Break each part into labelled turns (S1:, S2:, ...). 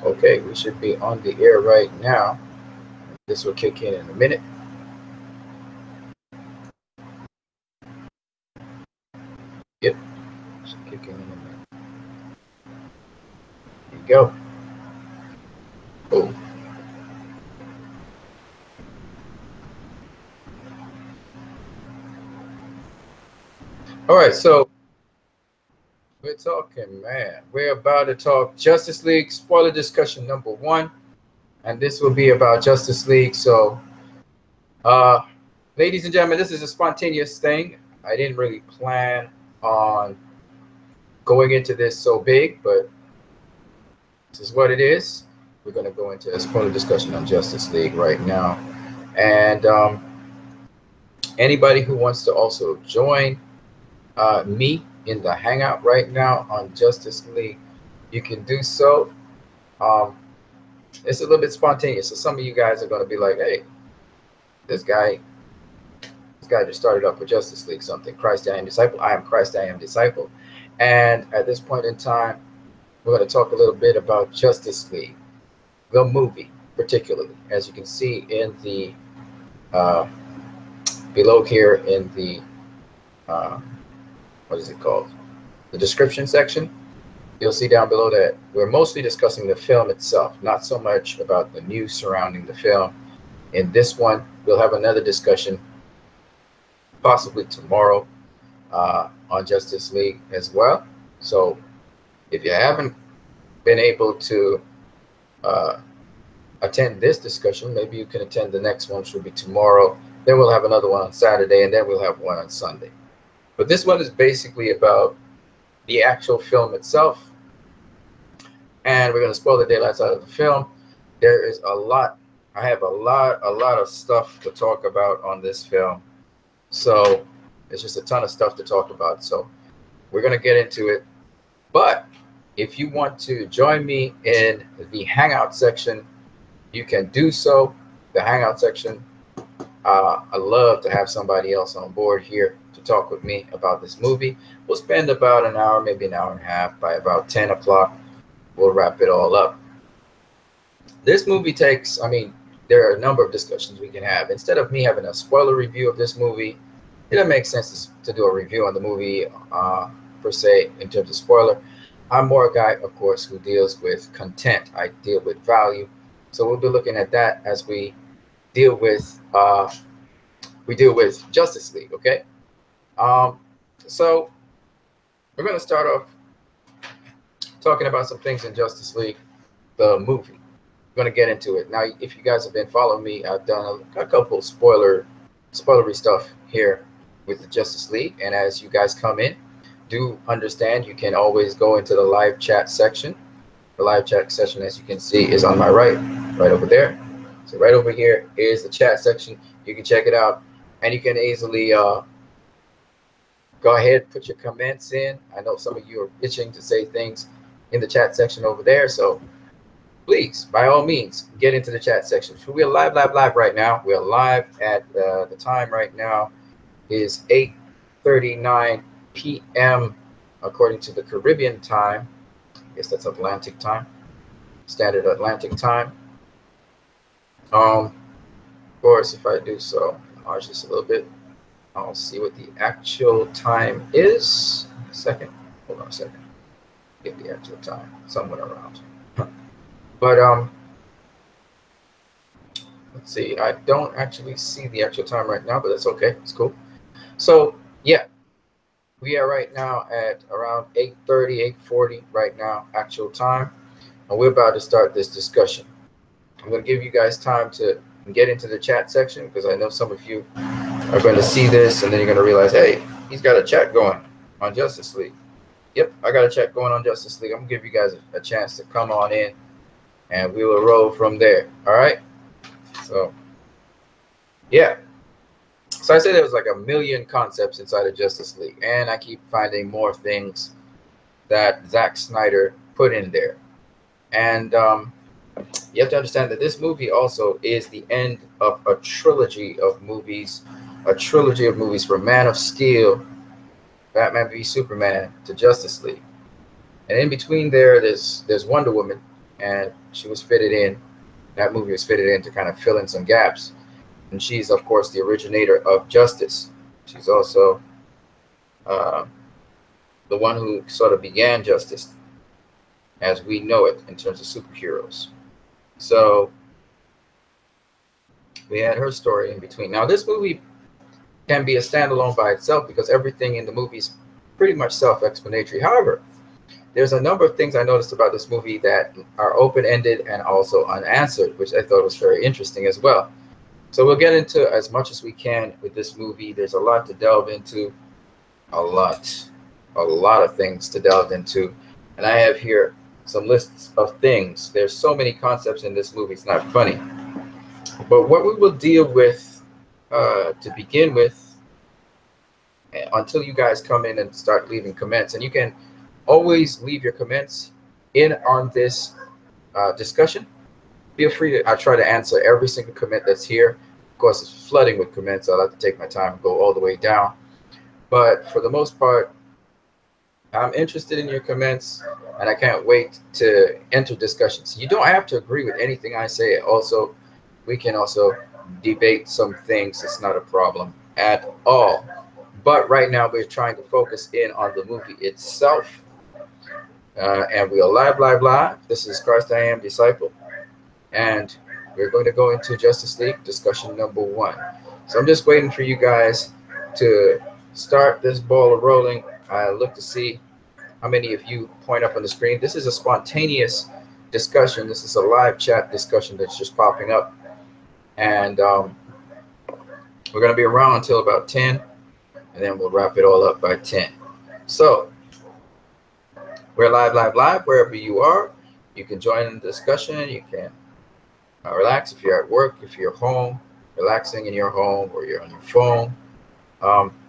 S1: Okay, we should be on the air right now. This will kick in a minute. Yep, should kick in a minute. There you go. Oh, all right. So we're talking, man. We're about to talk Justice League spoiler discussion number one, and this will be about Justice League. So, uh, ladies and gentlemen, this is a spontaneous thing. I didn't really plan on going into this so big, but this is what it is. We're going to go into a spoiler discussion on Justice League right now, and anybody who wants to also join me in the hangout right now on Justice League, you can do so. Um, it's a little bit spontaneous, so some of you guys are going to be like, "Hey, this guy, this guy just started up with Justice League something. Christ, I am disciple. I am Christ, I am disciple." And at this point in time, we're going to talk a little bit about Justice League, the movie, particularly, as you can see in the uh, below here in the uh, what is it called? The description section. You'll see down below that we're mostly discussing the film itself, not so much about the news surrounding the film. In this one, we'll have another discussion, possibly tomorrow, on Justice League as well. So if you haven't been able to uh, attend this discussion, maybe you can attend the next one, which will be tomorrow. Then we'll have another one on Saturday, and then we'll have one on Sunday. But this one is basically about the actual film itself, and we're going to spoil the daylights out of the film. There is a lot. I have a lot of stuff to talk about on this film. So it's just a ton of stuff to talk about. So we're going to get into it. But if you want to join me in the Hangout section, you can do so. The Hangout section. I love to have somebody else on board here to talk with me about this movie. We'll spend about an hour, maybe an hour and a half. By about 10 o'clock, we'll wrap it all up. This movie takes, I mean, there are a number of discussions we can have. Instead of me having a spoiler review of this movie, it doesn't make sense to do a review on the movie per se in terms of spoiler. I'm more a guy, of course, who deals with content. I deal with value. So we'll be looking at that as deal with we deal with Justice League. Okay, um, so we're going to start off talking about some things in Justice League, the movie. We're going to get into it now. If you guys have been following me, I've done a couple spoilery stuff here with the Justice League, and as you guys come in, do understand you can always go into the live chat section. The live chat session, as you can see, is on my right over there. So right over here is the chat section. You can check it out, and you can easily go ahead, put your comments in. I know some of you are itching to say things in the chat section over there, so please, by all means, get into the chat section. So we're live right now. We're live at the time right now is 8:39 p.m. according to the Caribbean time. I guess that's Atlantic time, standard Atlantic time. Of course, if I do so, enlarge this a little bit, I'll see what the actual time is. A second, hold on a second. Get the actual time somewhere around. But let's see. I don't actually see the actual time right now, but that's okay. It's cool. So yeah, we are right now at around 8:30, 8:40 right now, actual time, and we're about to start this discussion. I'm going to give you guys time to get into the chat section because I know some of you are going to see this and then you're going to realize, hey, he's got a chat going on Justice League. Yep, I got a chat going on Justice League. I'm going to give you guys a chance to come on in and we will roll from there. All right. So, yeah. So I said there was like a million concepts inside of Justice League, and I keep finding more things that Zack Snyder put in there. And you have to understand that this movie also is the end of a trilogy of movies from Man of Steel, Batman v Superman, to Justice League. And in between there's Wonder Woman, and she was fitted in. That movie was fitted in to kind of fill in some gaps. And she's, of course, the originator of Justice. She's also uh, the one who sort of began Justice as we know it in terms of superheroes. So we had her story in between. Now, this movie can be a standalone by itself because everything in the movie is pretty much self-explanatory. However, there's a number of things I noticed about this movie that are open-ended and also unanswered, which I thought was very interesting as well. So we'll get into as much as we can with this movie. There's a lot to delve into, a lot of things to delve into. And I have here some lists of things. There's so many concepts in this movie, it's not funny. But what we will deal with to begin with, until you guys come in and start leaving comments, and you can always leave your comments in on this discussion. Feel free to, I try to answer every single comment that's here. Of course, it's flooding with comments. I'll have to take my time and go all the way down. But for the most part, I'm interested in your comments, and I can't wait to enter discussions. You don't have to agree with anything I say. Also, we can also debate some things. It's not a problem at all. But right now, we're trying to focus in on the movie itself. And we are live. This is Christ I Am Disciple. And we're going to go into Justice League discussion number 1. So I'm just waiting for you guys to start this ball rolling. I look to see how many of you point up on the screen. This is a spontaneous discussion. This is a live chat discussion that's just popping up. And we're going to be around until about 10. And then we'll wrap it all up by 10. So we're live, wherever you are. You can join in the discussion. You can relax if you're at work, if you're home, relaxing in your home, or you're on your phone.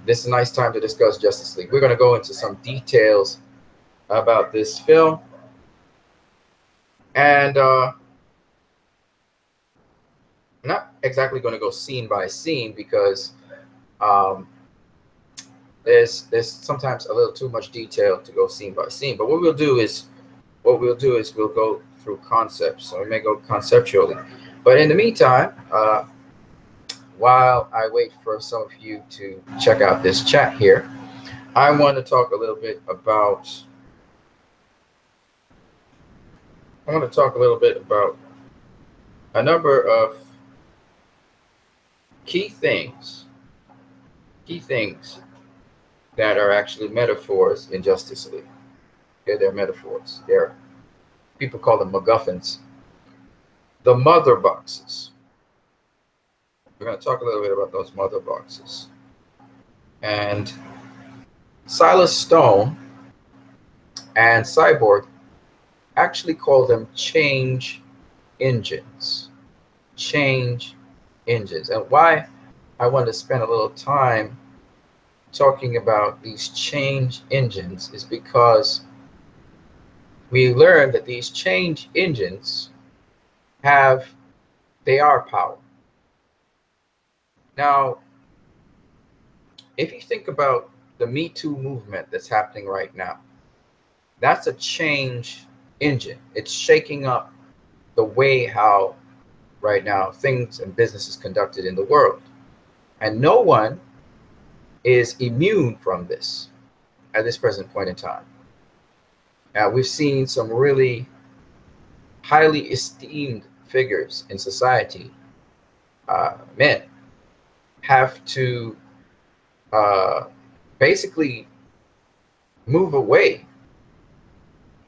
S1: This is a nice time to discuss Justice League. We're going to go into some details about this film. And I'm not exactly going to go scene by scene because there's sometimes a little too much detail to go scene by scene. But what we'll do is we'll go through concepts. So we may go conceptually. But in the meantime, while I wait for some of you to check out this chat here, I want to talk a little bit about a number of key things that are actually metaphors in Justice League. Okay, they're metaphors. People call them MacGuffins. The mother boxes. We're going to talk a little bit about those mother boxes. And Silas Stone and Cyborg actually call them change engines. Change engines. And why I want to spend a little time talking about these change engines is because we learned that these change engines they are power. Now, if you think about the Me Too movement that's happening right now, that's a change engine. It's shaking up the way how right now things and business is conducted in the world. And no one is immune from this at this present point in time. Now, we've seen some really highly esteemed figures in society, men, have to basically move away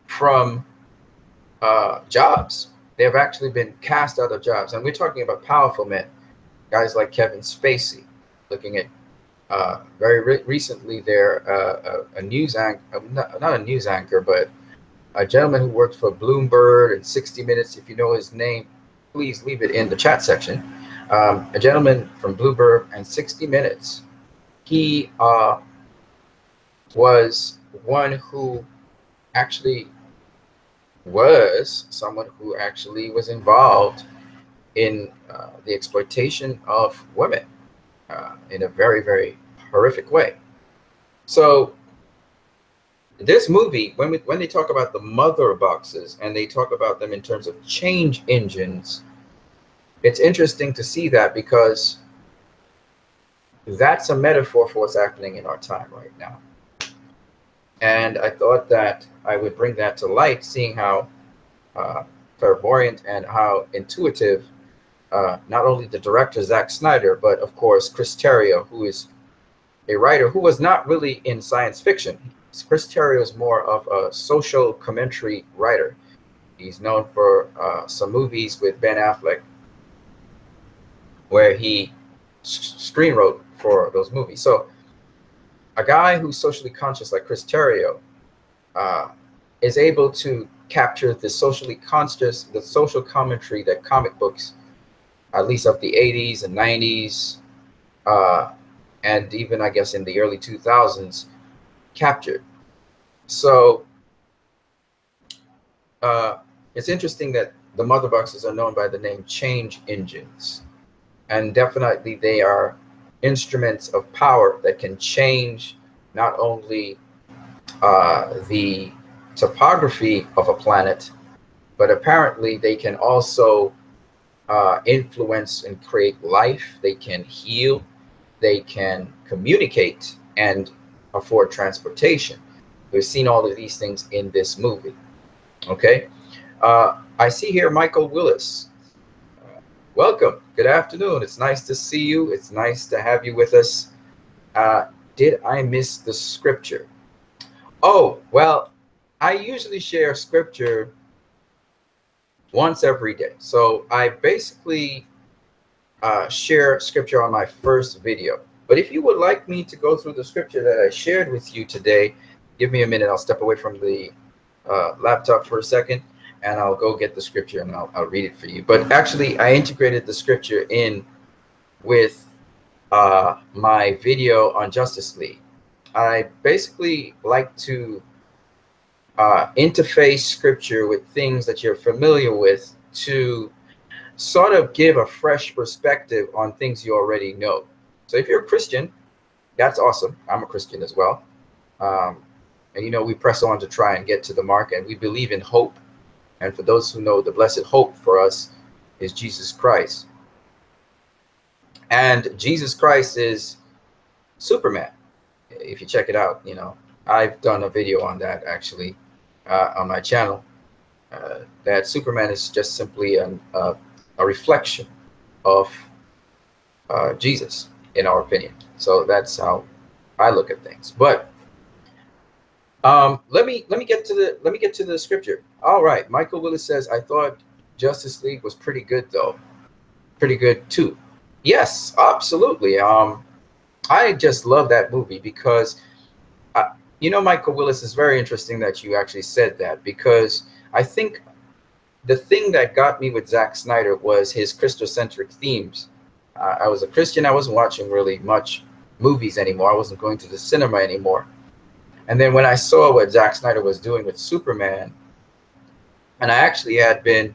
S1: from jobs. They have actually been cast out of jobs. And we're talking about powerful men, guys like Kevin Spacey, looking at very recently there, a news anchor, not a news anchor, but a gentleman who worked for Bloomberg and 60 Minutes. If you know his name, please leave it in the chat section. A gentleman from Bloomberg and 60 Minutes. He was one who actually was someone who actually was involved in the exploitation of women in a very, very horrific way. So this movie, when they talk about the mother boxes and they talk about them in terms of change engines, it's interesting to see that, because that's a metaphor for what's happening in our time right now. And I thought that I would bring that to light, seeing how clairvoyant and how intuitive not only the director Zack Snyder, but of course Chris Terrio, who is a writer who was not really in science fiction. Chris Terrio is more of a social commentary writer. He's known for some movies with Ben Affleck, where he screen wrote for those movies. So a guy who's socially conscious like Chris Terrio is able to capture the socially conscious, the social commentary that comic books, at least of the 80s and 90s, and even I guess in the early 2000s, captured. So it's interesting that the mother boxes are known by the name change engines, and definitely they are instruments of power that can change not only the topography of a planet, but apparently they can also influence and create life. They can heal, they can communicate, and afford transportation. We've seen all of these things in this movie. Okay, I see here Michael Willis. Welcome. Good afternoon. It's nice to see you. It's nice to have you with us. Did I miss the scripture? Oh, well, I usually share scripture once every day. So I basically share scripture on my first video. But if you would like me to go through the scripture that I shared with you today, give me a minute. I'll step away from the laptop for a second, and I'll go get the scripture and I'll read it for you. But actually, I integrated the scripture in with my video on Justice League. I basically like to interface scripture with things that you're familiar with to sort of give a fresh perspective on things you already know. So if you're a Christian, that's awesome. I'm a Christian as well. And, you know, we press on to try and get to the mark, and we believe in hope. And for those who know, the blessed hope for us is Jesus Christ. And Jesus Christ is Superman. If you check it out, you know, I've done a video on that actually on my channel, that Superman is just simply a reflection of Jesus, in our opinion. So that's how I look at things. But let me get to the scripture. All right, Michael Willis says, I thought Justice League was pretty good though. Pretty good too. Yes, absolutely. I just love that movie because you know, Michael Willis, is very interesting that you actually said that, because I think the thing that got me with Zack Snyder was his Christocentric themes. I was a Christian. I wasn't watching really much movies anymore. I wasn't going to the cinema anymore. And then when I saw what Zack Snyder was doing with Superman, and I actually had been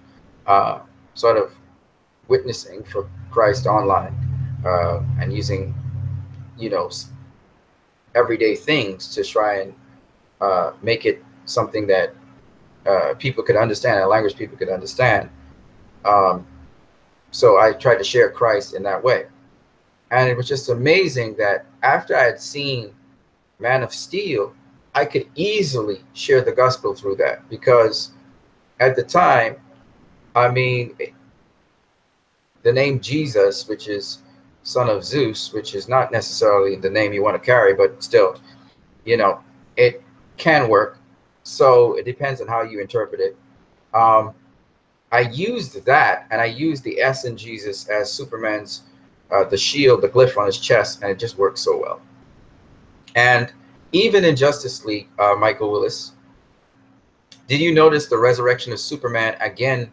S1: sort of witnessing for Christ online and using, you know, everyday things to try and make it something that people could understand, a language people could understand. So I tried to share Christ in that way. And it was just amazing that after I had seen Man of Steel, I could easily share the gospel through that, because at the time, I mean, the name Jesus, which is son of Zeus, which is not necessarily the name you want to carry, but still, you know, it can work. So it depends on how you interpret it. I used that, and I used the S in Jesus as Superman's, the shield, the glyph on his chest, and it just works so well. And even in Justice League, Michael Willis, did you notice the resurrection of Superman again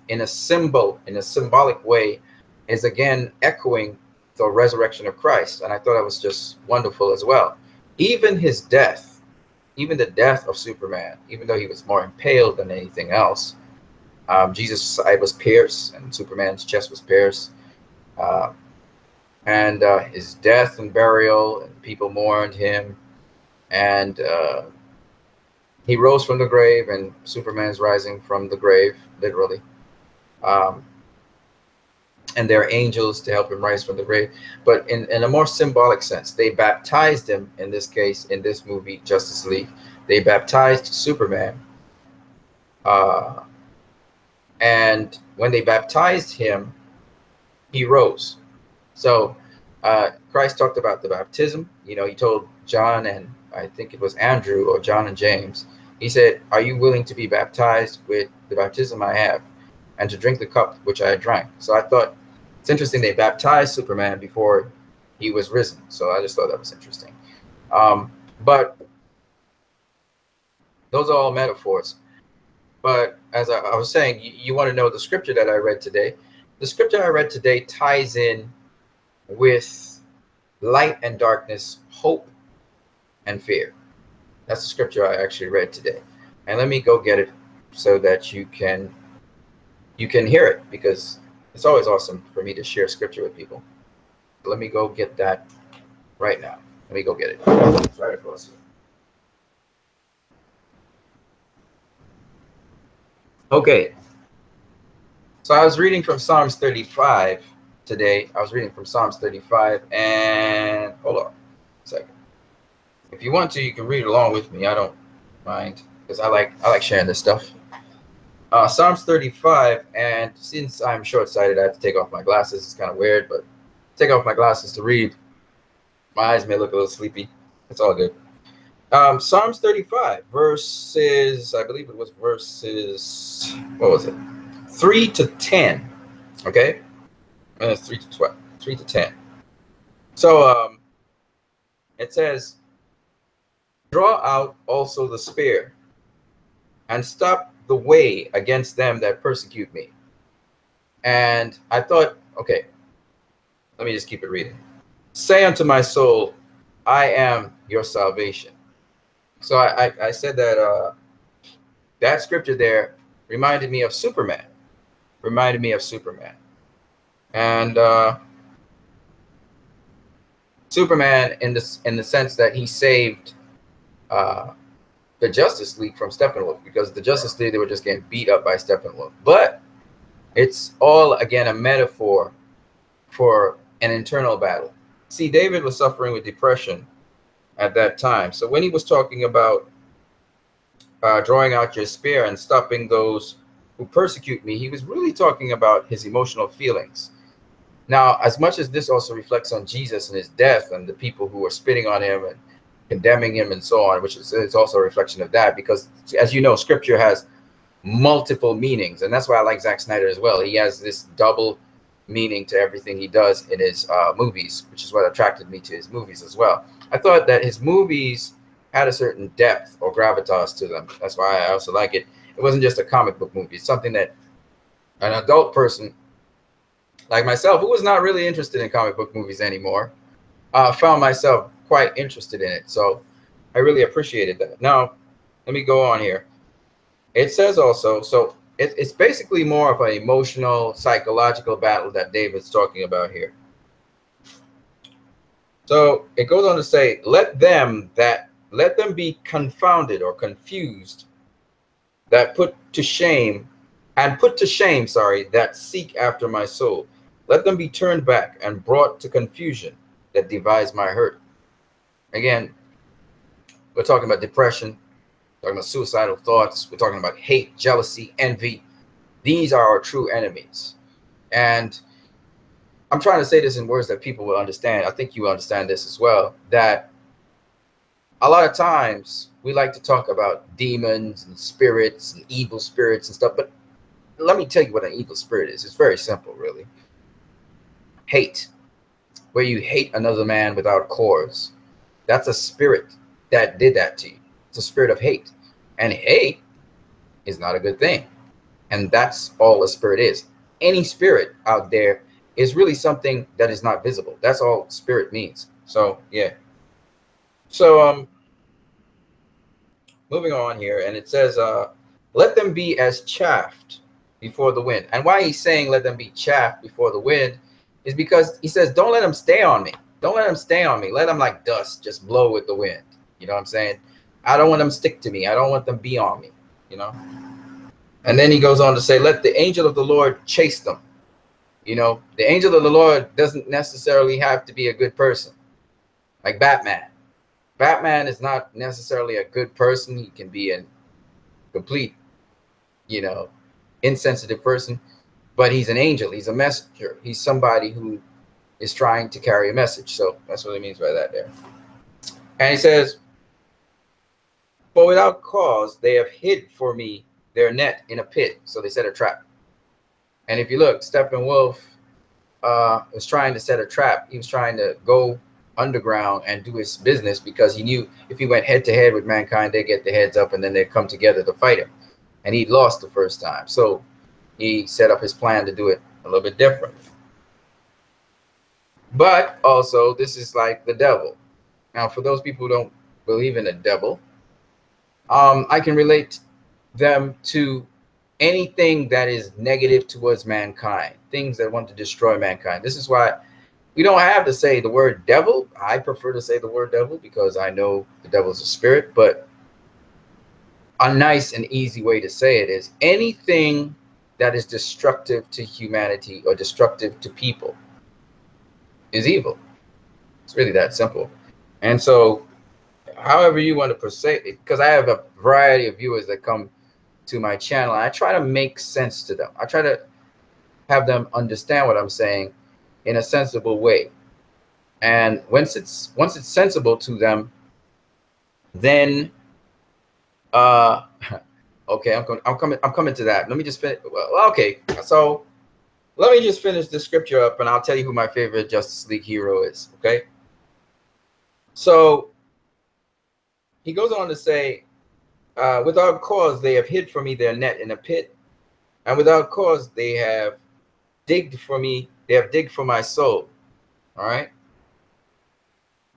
S1: in a symbolic way, is again echoing the resurrection of Christ? And I thought that was just wonderful as well. Even his death, even the death of Superman, even though he was more impaled than anything else, Jesus' side was pierced and Superman's chest was pierced. And his death and burial, and people mourned him. and he rose from the grave, and Superman's rising from the grave, literally. Um, and there are angels to help him rise from the grave. But in a more symbolic sense, they baptized him, in this case, in this movie, Justice League. They baptized Superman. And when they baptized him, he rose. So Christ talked about the baptism. You know, he told John, and I think it was Andrew, or John and James, he said, "Are you willing to be baptized with the baptism I have, and to drink the cup which I drank?" So I thought it's interesting they baptized Superman before he was risen. So I just thought that was interesting. But those are all metaphors. But as I was saying, you want to know the scripture that I read today. The scripture I read today ties in with light and darkness, hope and fear. That's the scripture I actually read today. And let me go get it so that you can hear it, because it's always awesome for me to share scripture with people. Let me go get that right now. Let me go get it. It's right across here. Okay. So I was reading from Psalms 35 today. I was reading from Psalms 35, and hold on a second. If you want to, you can read along with me. I don't mind, because I like sharing this stuff. Psalms 35, and since I'm short-sighted, I have to take off my glasses. It's kind of weird, but take off my glasses to read. My eyes may look a little sleepy. It's all good. Psalms 35, verses, I believe it was verses, what was it? 3 to 10. Okay? And it's 3 to 12. 3 to 10. So it says, "Draw out also the spear, and stop the way against them that persecute me." And I thought, okay, let me just keep it reading. "Say unto my soul, I am your salvation." So I said that that scripture there reminded me of Superman. And Superman, in the sense that he saved the Justice League from Steppenwolf, because the Justice League, they were just getting beat up by Steppenwolf. But it's all, again, a metaphor for an internal battle. See, David was suffering with depression at that time. So when he was talking about drawing out your spear and stopping those who persecute me, he was really talking about his emotional feelings. Now, as much as this also reflects on Jesus and his death and the people who are spitting on him and condemning him and so on, which is also a reflection of that, because as you know, scripture has multiple meanings, and that's why I like Zack Snyder as well. He has this double meaning to everything he does in his movies, which is what attracted me to his movies as well. I thought that his movies had a certain depth or gravitas to them. That's why I also like it. It wasn't just a comic book movie. It's something that an adult person like myself, who was not really interested in comic book movies anymore, found myself quite interested in it. So I really appreciated that. Now, let me go on here. It says also, so it's basically more of an emotional, psychological battle that David's talking about here. So it goes on to say, let them be confounded or confused, that put to shame, that seek after my soul. Let them be turned back and brought to confusion, that devise my hurt. Again, we're talking about depression, talking about suicidal thoughts. We're talking about hate, jealousy, envy. These are our true enemies. And I'm trying to say this in words that people will understand. I think you understand this as well, that a lot of times we like to talk about demons and spirits and evil spirits and stuff, but let me tell you what an evil spirit is. It's very simple, really. Hate, where you hate another man without cause. That's a spirit that did that to you. It's a spirit of hate. And hate is not a good thing. And that's all a spirit is. Any spirit out there is really something that is not visible. That's all spirit means. So, yeah. So, moving on here, and it says, let them be as chaff before the wind. And why he's saying let them be chaff before the wind is because he says, don't let them stay on me. Don't let them stay on me. Let them like dust, just blow with the wind. You know what I'm saying? I don't want them stick to me. I don't want them be on me, you know? And then he goes on to say, let the angel of the Lord chase them. You know, the angel of the Lord doesn't necessarily have to be a good person, like Batman. Batman is not necessarily a good person. He can be a complete, you know, insensitive person, but he's an angel. He's a messenger. He's somebody who is trying to carry a message. So that's what he means by that there. And he says, but without cause, they have hid for me their net in a pit. So they set a trap. And if you look, Steppenwolf was trying to set a trap. He was trying to go underground and do his business because he knew if he went head to head with mankind, they'd get their heads up and then they'd come together to fight him. And he'd lost the first time. So he set up his plan to do it a little bit different. But also, this is like the devil. Now, for those people who don't believe in the devil, I can relate them to anything that is negative towards mankind, things that want to destroy mankind. This is why we don't have to say the word devil. I prefer to say the word devil because I know the devil is a spirit, but a nice and easy way to say it is anything that is destructive to humanity or destructive to people is evil. It's really that simple. And so however you want to proceed, because I have a variety of viewers that come to my channel, and I try to make sense to them. I try to have them understand what I'm saying in a sensible way. And once it's sensible to them, then okay, I'm coming to that. Let me just finish. Well, okay, so let me just finish the scripture up, and I'll tell you who my favorite Justice League hero is. Okay, so he goes on to say, without cause they have hid for me their net in a pit, and without cause they have digged for me. They have digged for my soul. All right.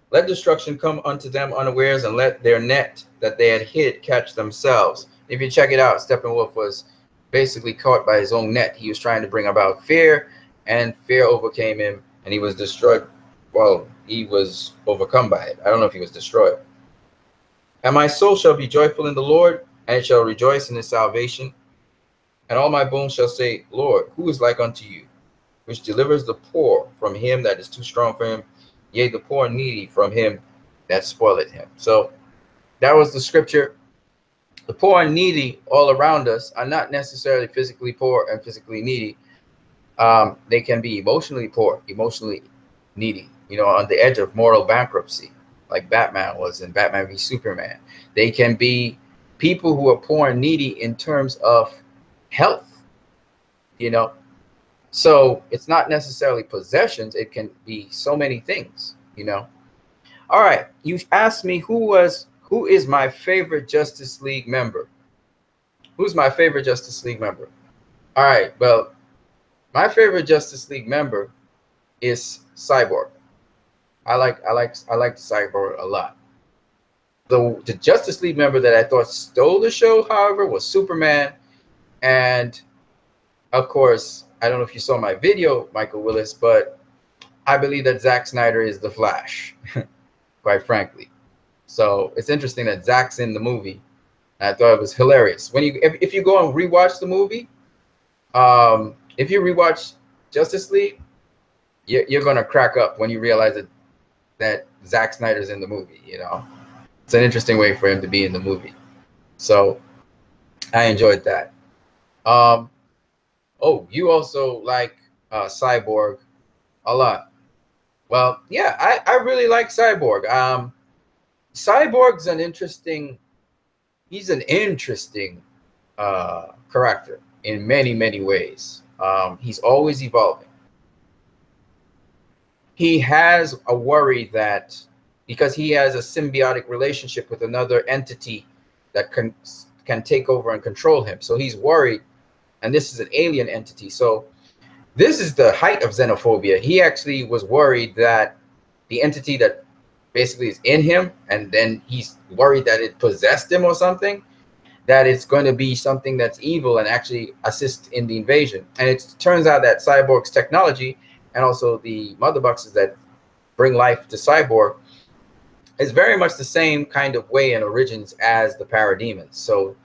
S1: Let destruction come unto them unawares, and let their net that they had hid catch themselves. If you check it out, Steppenwolf was basically caught by his own net. He was trying to bring about fear, and fear overcame him, and he was destroyed. Well, he was overcome by it. I don't know if he was destroyed. And my soul shall be joyful in the Lord, and it shall rejoice in his salvation. And all my bones shall say, Lord, who is like unto you, which delivers the poor from him that is too strong for him, yea, the poor and needy from him that spoileth him. So that was the scripture. The poor and needy all around us are not necessarily physically poor and physically needy. They can be emotionally poor, emotionally needy, you know, on the edge of moral bankruptcy, like Batman was in Batman v Superman. They can be people who are poor and needy in terms of health, you know. So it's not necessarily possessions. It can be so many things, you know. All right. You asked me who is my favorite Justice League member? Who's my favorite Justice League member? All right. Well, my favorite Justice League member is Cyborg. I like Cyborg a lot. The Justice League member that I thought stole the show, however, was Superman. And of course, I don't know if you saw my video, Michael Willis, but I believe that Zack Snyder is the Flash, quite frankly. So it's interesting that Zack's in the movie. I thought it was hilarious. When if you go and rewatch the movie, if you rewatch Justice League, you're gonna crack up when you realize that Zack Snyder's in the movie. You know, it's an interesting way for him to be in the movie. So I enjoyed that. Oh, you also like Cyborg a lot. Well, yeah, I really like Cyborg. Cyborg's he's an interesting character in many, many ways. He's always evolving. He has a worry that because he has a symbiotic relationship with another entity that can take over and control him. So he's worried, and this is an alien entity. So this is the height of xenophobia. He actually was worried that the entity that basically is in him, and then he's worried that it possessed him or something, that it's going to be something that's evil and actually assist in the invasion. And it turns out that Cyborg's technology and also the mother boxes that bring life to Cyborg It's very much the same kind of way and origins as the parademons. So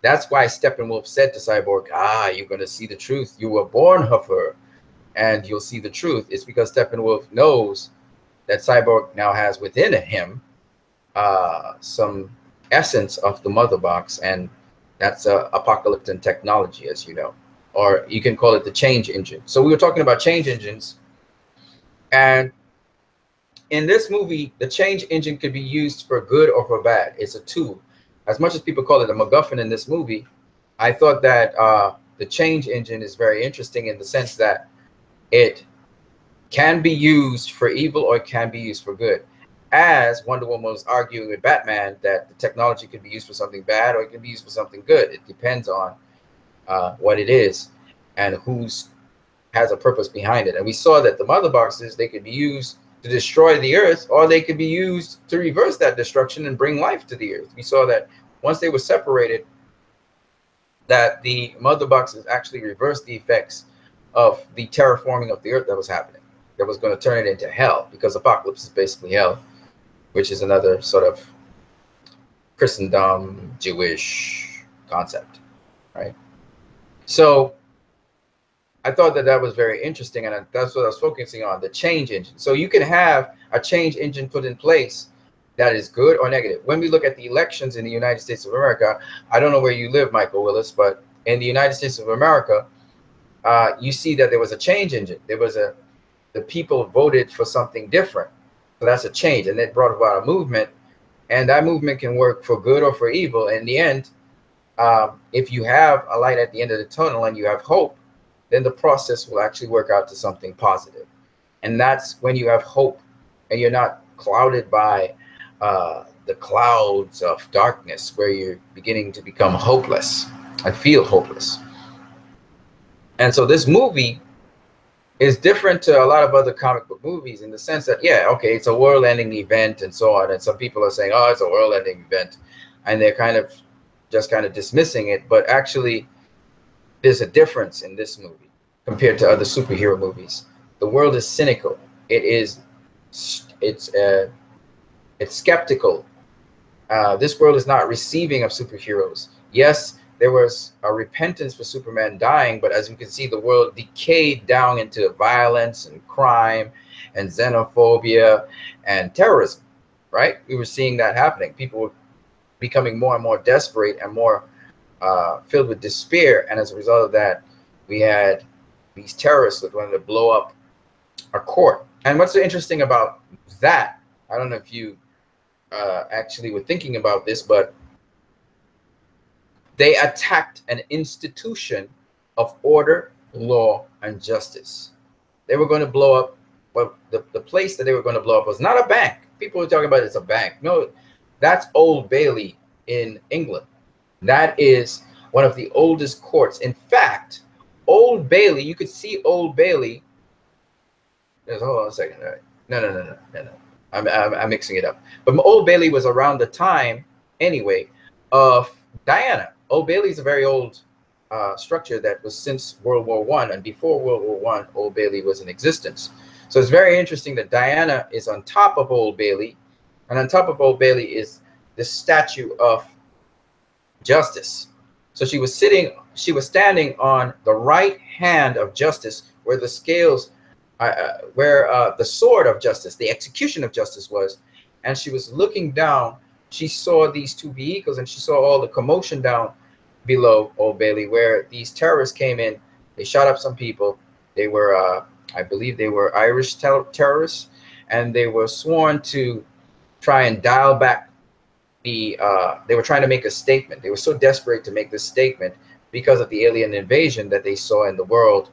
S1: that's why Steppenwolf said to Cyborg, you're going to see the truth. You were born of her, and you'll see the truth. It's because Steppenwolf knows that Cyborg now has within him some essence of the mother box, and that's apocalyptic technology, as you know, or you can call it the change engine. So we were talking about change engines, and in this movie, the change engine could be used for good or for bad. It's a tool. As much as people call it a MacGuffin in this movie, I thought that the change engine is very interesting in the sense that it can be used for evil or it can be used for good. As Wonder Woman was arguing with Batman that the technology could be used for something bad or it can be used for something good. It depends on what it is and who's has a purpose behind it. And we saw that the mother boxes, they could be used to destroy the earth, or they could be used to reverse that destruction and bring life to the earth. We saw that once they were separated, that the mother boxes actually reversed the effects of the terraforming of the earth that was happening, that was going to turn it into hell, because apocalypse is basically hell, which is another sort of Christendom Jewish concept, right? So I thought that that was very interesting, and that's what I was focusing on, the change engine. So you can have a change engine put in place that is good or negative. When we look at the elections in the United States of America, I don't know where you live, Michael Willis, but in the United States of America, you see that there was a change engine. There was the people voted for something different. So that's a change, and it brought about a movement, and that movement can work for good or for evil. In the end, if you have a light at the end of the tunnel and you have hope, then the process will actually work out to something positive. And that's when you have hope and you're not clouded by the clouds of darkness where you're beginning to become hopeless and feel hopeless. And so this movie is different to a lot of other comic book movies in the sense that, yeah, okay, it's a world-ending event and so on. And some people are saying, oh, it's a world-ending event. And they're kind of dismissing it. But actually, there's a difference in this movie compared to other superhero movies. The world is cynical. It's skeptical. This world is not receiving of superheroes. Yes, there was a repentance for Superman dying, but as you can see, the world decayed down into violence and crime and xenophobia and terrorism, right? We were seeing that happening. People were becoming more and more desperate and more filled with despair, and as a result of that, we had these terrorists that wanted to blow up a court. And what's so interesting about that, I don't know if you actually were thinking about this, but they attacked an institution of order, law, and justice. They were going to blow up, well, the place that they were going to blow up was not a bank. People were talking about it's a bank. No, that's Old Bailey in England. That is one of the oldest courts. In fact, Old Bailey, you could see Old Bailey. Hold on a second. All right. No. I'm mixing it up. But Old Bailey was around the time, anyway, of Diana. Old Bailey is a very old structure that was since World War I, and before World War I, Old Bailey was in existence. So it's very interesting that Diana is on top of Old Bailey, and on top of Old Bailey is the statue of Justice. So she was standing on the right hand of Justice, where the scales, where the sword of Justice, the execution of Justice was, and she was looking down. She saw these two vehicles, and she saw all the commotion down below Old Bailey, where these terrorists came in. They shot up some people. They were, I believe, they were Irish terrorists, and they were sworn to try and dial back they were trying to make a statement. They were so desperate to make this statement because of the alien invasion that they saw in the world.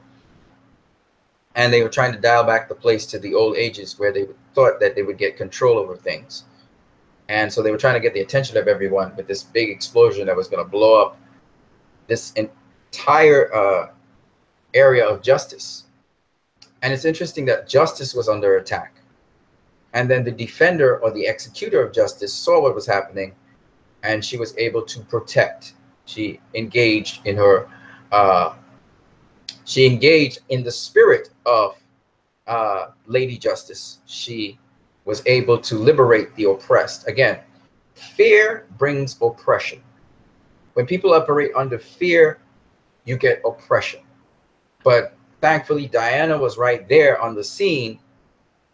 S1: And they were trying to dial back the place to the old ages where they thought that they would get control over things. And so they were trying to get the attention of everyone with this big explosion that was going to blow up this entire area of Justice. And it's interesting that Justice was under attack. And then the defender or the executor of Justice saw what was happening, and she was able to protect. She engaged in her, she engaged in the spirit of Lady Justice. She was able to liberate the oppressed. Again, fear brings oppression. When people operate under fear, you get oppression. But thankfully, Diana was right there on the scene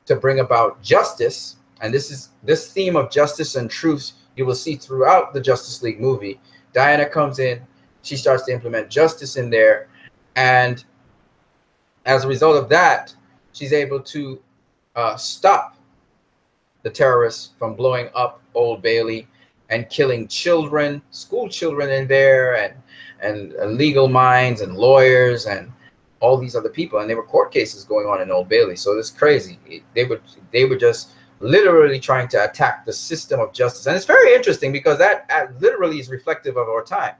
S1: to bring about justice. And this theme of justice and truth you will see throughout the Justice League movie. Diana comes in, she starts to implement justice in there, and as a result of that, she's able to stop the terrorists from blowing up Old Bailey and killing children, school children in there, and legal minds and lawyers and all these other people. And there were court cases going on in Old Bailey, so it's crazy. They were just literally trying to attack the system of justice, and it's very interesting because that literally is reflective of our time.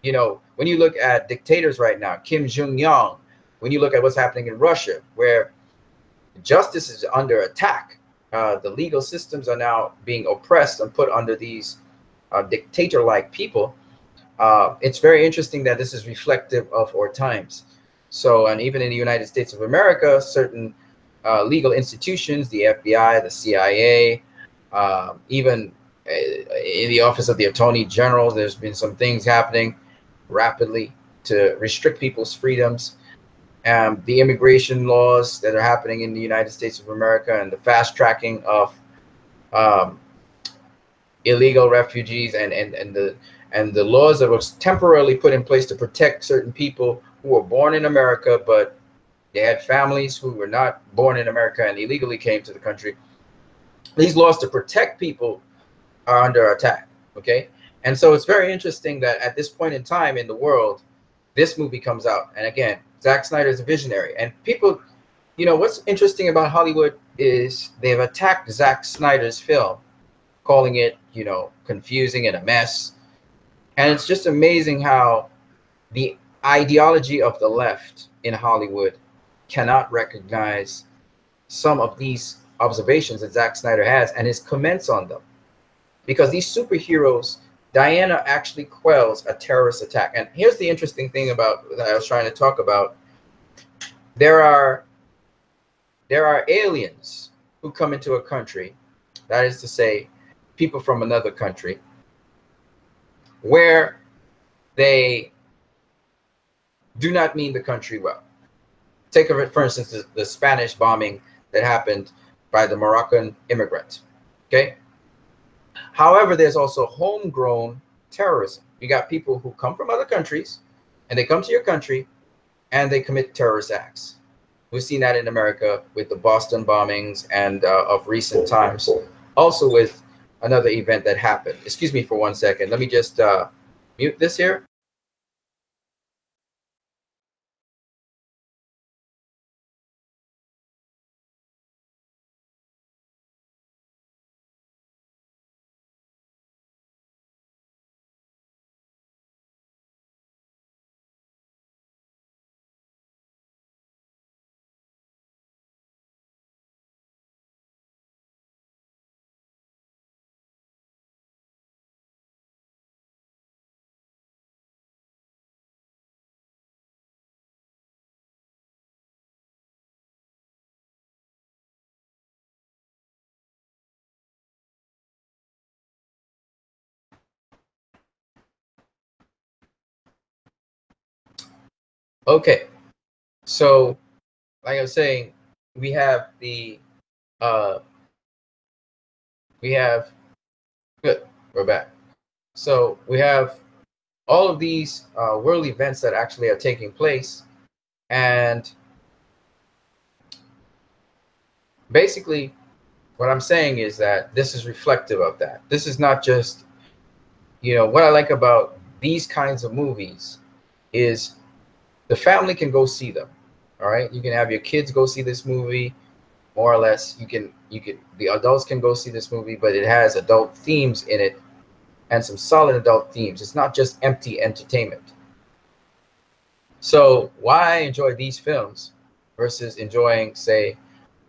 S1: You know, when you look at dictators right now, Kim Jong-un, when you look at what's happening in Russia, where justice is under attack, the legal systems are now being oppressed and put under these dictator-like people. It's very interesting that this is reflective of our times. So, and even in the United States of America, certain legal institutions, the FBI, the CIA, even in the Office of the Attorney General, there's been some things happening rapidly to restrict people's freedoms. The immigration laws that are happening in the United States of America and the fast tracking of um, illegal refugees and the laws that were temporarily put in place to protect certain people who were born in America, but they had families who were not born in America and illegally came to the country. These laws to protect people are under attack. Okay. And so it's very interesting that at this point in time in the world, this movie comes out. And again, Zack Snyder is a visionary. And people, you know, what's interesting about Hollywood is they've attacked Zack Snyder's film, calling it, you know, confusing and a mess. And it's just amazing how the ideology of the left in Hollywood cannot recognize some of these observations that Zack Snyder has and his comments on them. Because these superheroes, Diana actually quells a terrorist attack. And here's the interesting thing about that I was trying to talk about. There are aliens who come into a country, that is to say, people from another country, where they do not mean the country well. Take of it, for instance, the Spanish bombing that happened by the Moroccan immigrant. Okay. However, there's also homegrown terrorism. You got people who come from other countries and they come to your country and they commit terrorist acts. We've seen that in America with the Boston bombings and of recent times. Also with another event that happened. Excuse me for 1 second. Let me just mute this here. Okay. So, like I was saying, we have the uh, we have good. We're back. So we have all of these world events that actually are taking place, and basically, what I'm saying is that this is reflective of that. This is not just, you know, what I like about these kinds of movies is the family can go see them. All right, you can have your kids go see this movie, more or less. You can the adults can go see this movie, but it has adult themes in it and some solid adult themes. It's not just empty entertainment. So why I enjoy these films versus enjoying, say,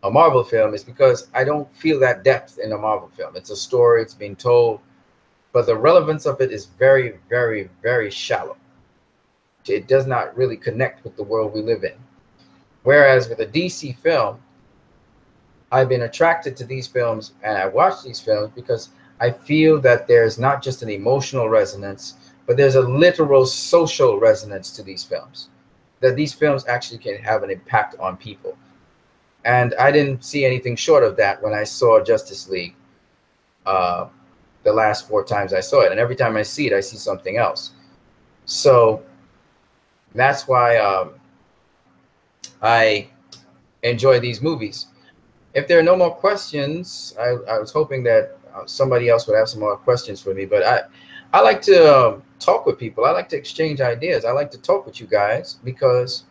S1: a Marvel film is because I don't feel that depth in a Marvel film. It's a story, it's being told, but the relevance of it is very, very, very shallow. It does not really connect with the world we live in. Whereas with a DC film, I've been attracted to these films and I watch these films because I feel that there's not just an emotional resonance, but there's a literal social resonance to these films. That these films actually can have an impact on people. And I didn't see anything short of that when I saw Justice League uh, the last 4 times I saw it. And every time I see it, I see something else. So that's why I enjoy these movies. If there are no more questions, I was hoping that somebody else would have some more questions for me. But I like to talk with people. I like to exchange ideas. I like to talk with you guys because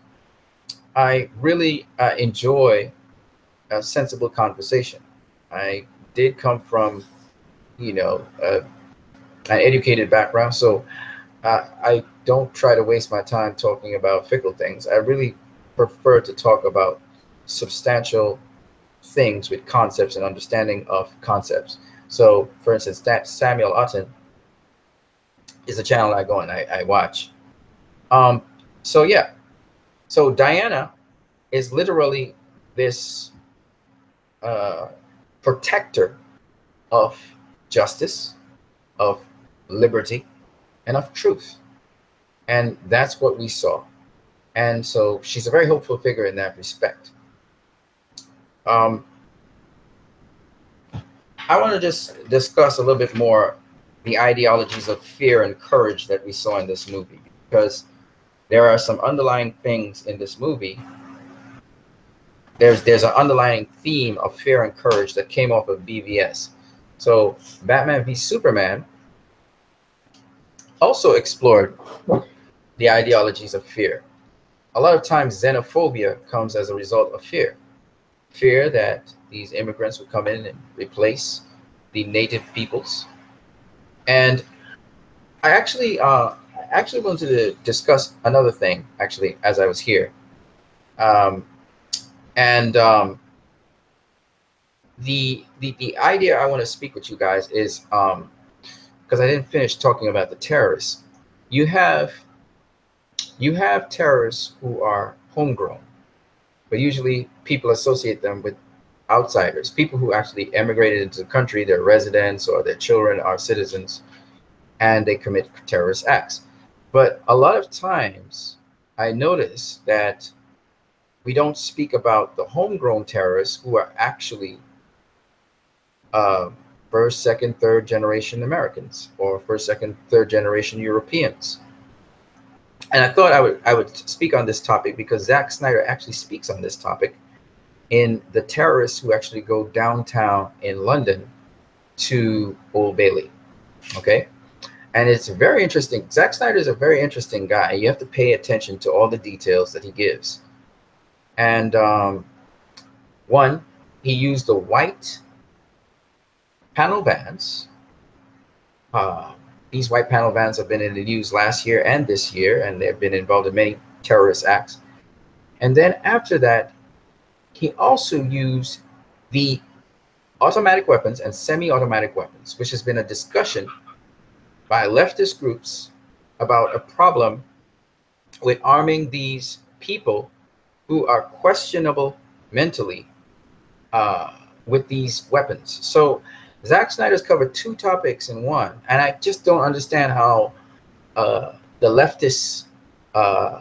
S1: I really enjoy a sensible conversation. I did come from, you know, an educated background, so I don't try to waste my time talking about fickle things. I really prefer to talk about substantial things with concepts and understanding of concepts. So, for instance, that Samuel Utton is a channel I go and I watch. Um, so yeah, so Diana is literally this uh, protector of justice, of liberty, and of truth, and that's what we saw. And so she's a very hopeful figure in that respect. Um, I want to just discuss a little bit more the ideologies of fear and courage that we saw in this movie, because there are some underlying things in this movie. There's an underlying theme of fear and courage that came off of BVS. So Batman v Superman also explored the ideologies of fear. A lot of times xenophobia comes as a result of fear. Fear that these immigrants would come in and replace the native peoples. And I actually wanted to discuss another thing actually as I was here, um, and the idea I want to speak with you guys is because I didn't finish talking about the terrorists. You have terrorists who are homegrown, but usually people associate them with outsiders, people who actually emigrated into the country, their residents or their children are citizens, and they commit terrorist acts. But a lot of times, I notice that we don't speak about the homegrown terrorists who are actually uh, first, second, third generation Americans or first, second, third generation Europeans. And I thought I would speak on this topic because Zack Snyder actually speaks on this topic in The Terrorists Who Actually Go Downtown in London to Old Bailey. Okay. And it's very interesting. Zack Snyder is a very interesting guy. You have to pay attention to all the details that he gives. And one, he used the white panel vans. These white panel vans have been in the news last year and this year, and they've been involved in many terrorist acts. And then after that, he also used the automatic weapons and semi-automatic weapons, which has been a discussion by leftist groups about a problem with arming these people who are questionable mentally with these weapons. So Zack Snyder's covered 2 topics in one, and I just don't understand how the leftist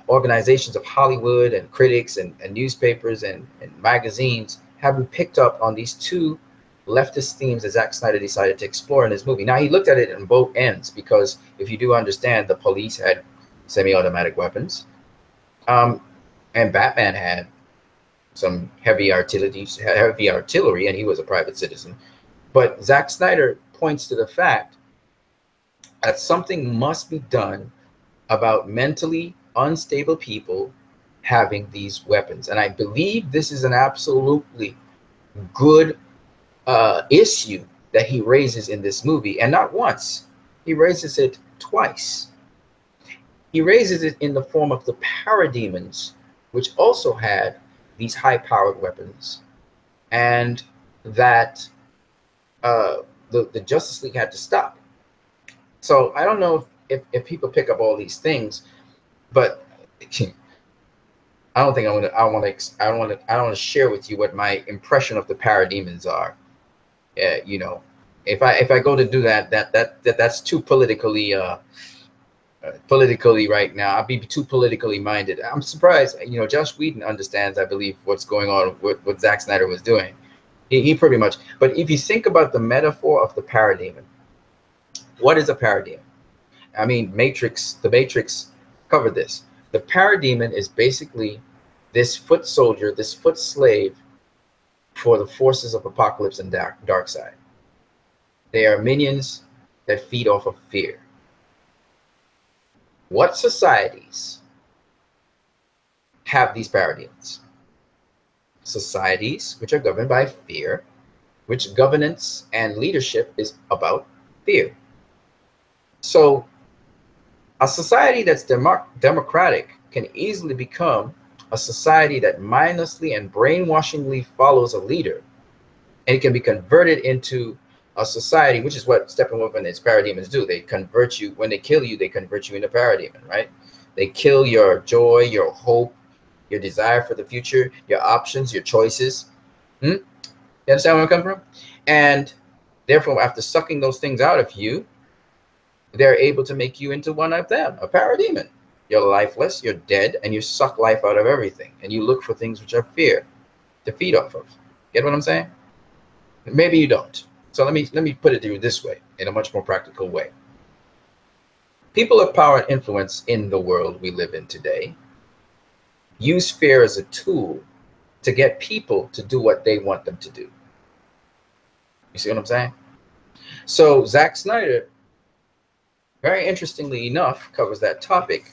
S1: organizations of Hollywood and critics and newspapers and magazines haven't picked up on these 2 leftist themes that Zack Snyder decided to explore in his movie. Now, he looked at it in both ends, because if you do understand, the police had semi-automatic weapons, and Batman had some heavy artillery, and he was a private citizen. But Zack Snyder points to the fact that something must be done about mentally unstable people having these weapons. And I believe this is an absolutely good issue that he raises in this movie. And not once, he raises it twice. He raises it in the form of the parademons, which also had these high-powered weapons, and that the Justice League had to stop. So I don't know if people pick up all these things, but I don't think I don't want to share with you what my impression of the parademons are. You know, if I go to do that's too politically right now. I'll be too politically minded. I'm surprised. You know, Josh Whedon understands, I believe, what's going on with what Zack Snyder was doing. He pretty much. But if you think about the metaphor of the parademon, what is a parademon? I mean, The Matrix covered this. The parademon is basically this foot soldier, this foot slave for the forces of apocalypse and dark side. They are minions that feed off of fear. What societies have these parademons? Societies which are governed by fear, which governance and leadership is about fear. So a society that's democratic can easily become a society that mindlessly and brainwashingly follows a leader, and it can be converted into a society, which is what Steppenwolf and its parademons do. They convert you. When they kill you, they convert you into parademon, right? They kill your joy, your hope, your desire for the future, your options, your choices. You understand where I'm coming from? And therefore, after sucking those things out of you, they're able to make you into one of them, a parademon. You're lifeless, you're dead, and you suck life out of everything. And you look for things which are fear to feed off of. Get what I'm saying? Maybe you don't. So let me put it to you this way, in a much more practical way. People of power and influence in the world we live in today use fear as a tool to get people to do what they want them to do. You see what I'm saying? So Zack Snyder, very interestingly enough, covers that topic.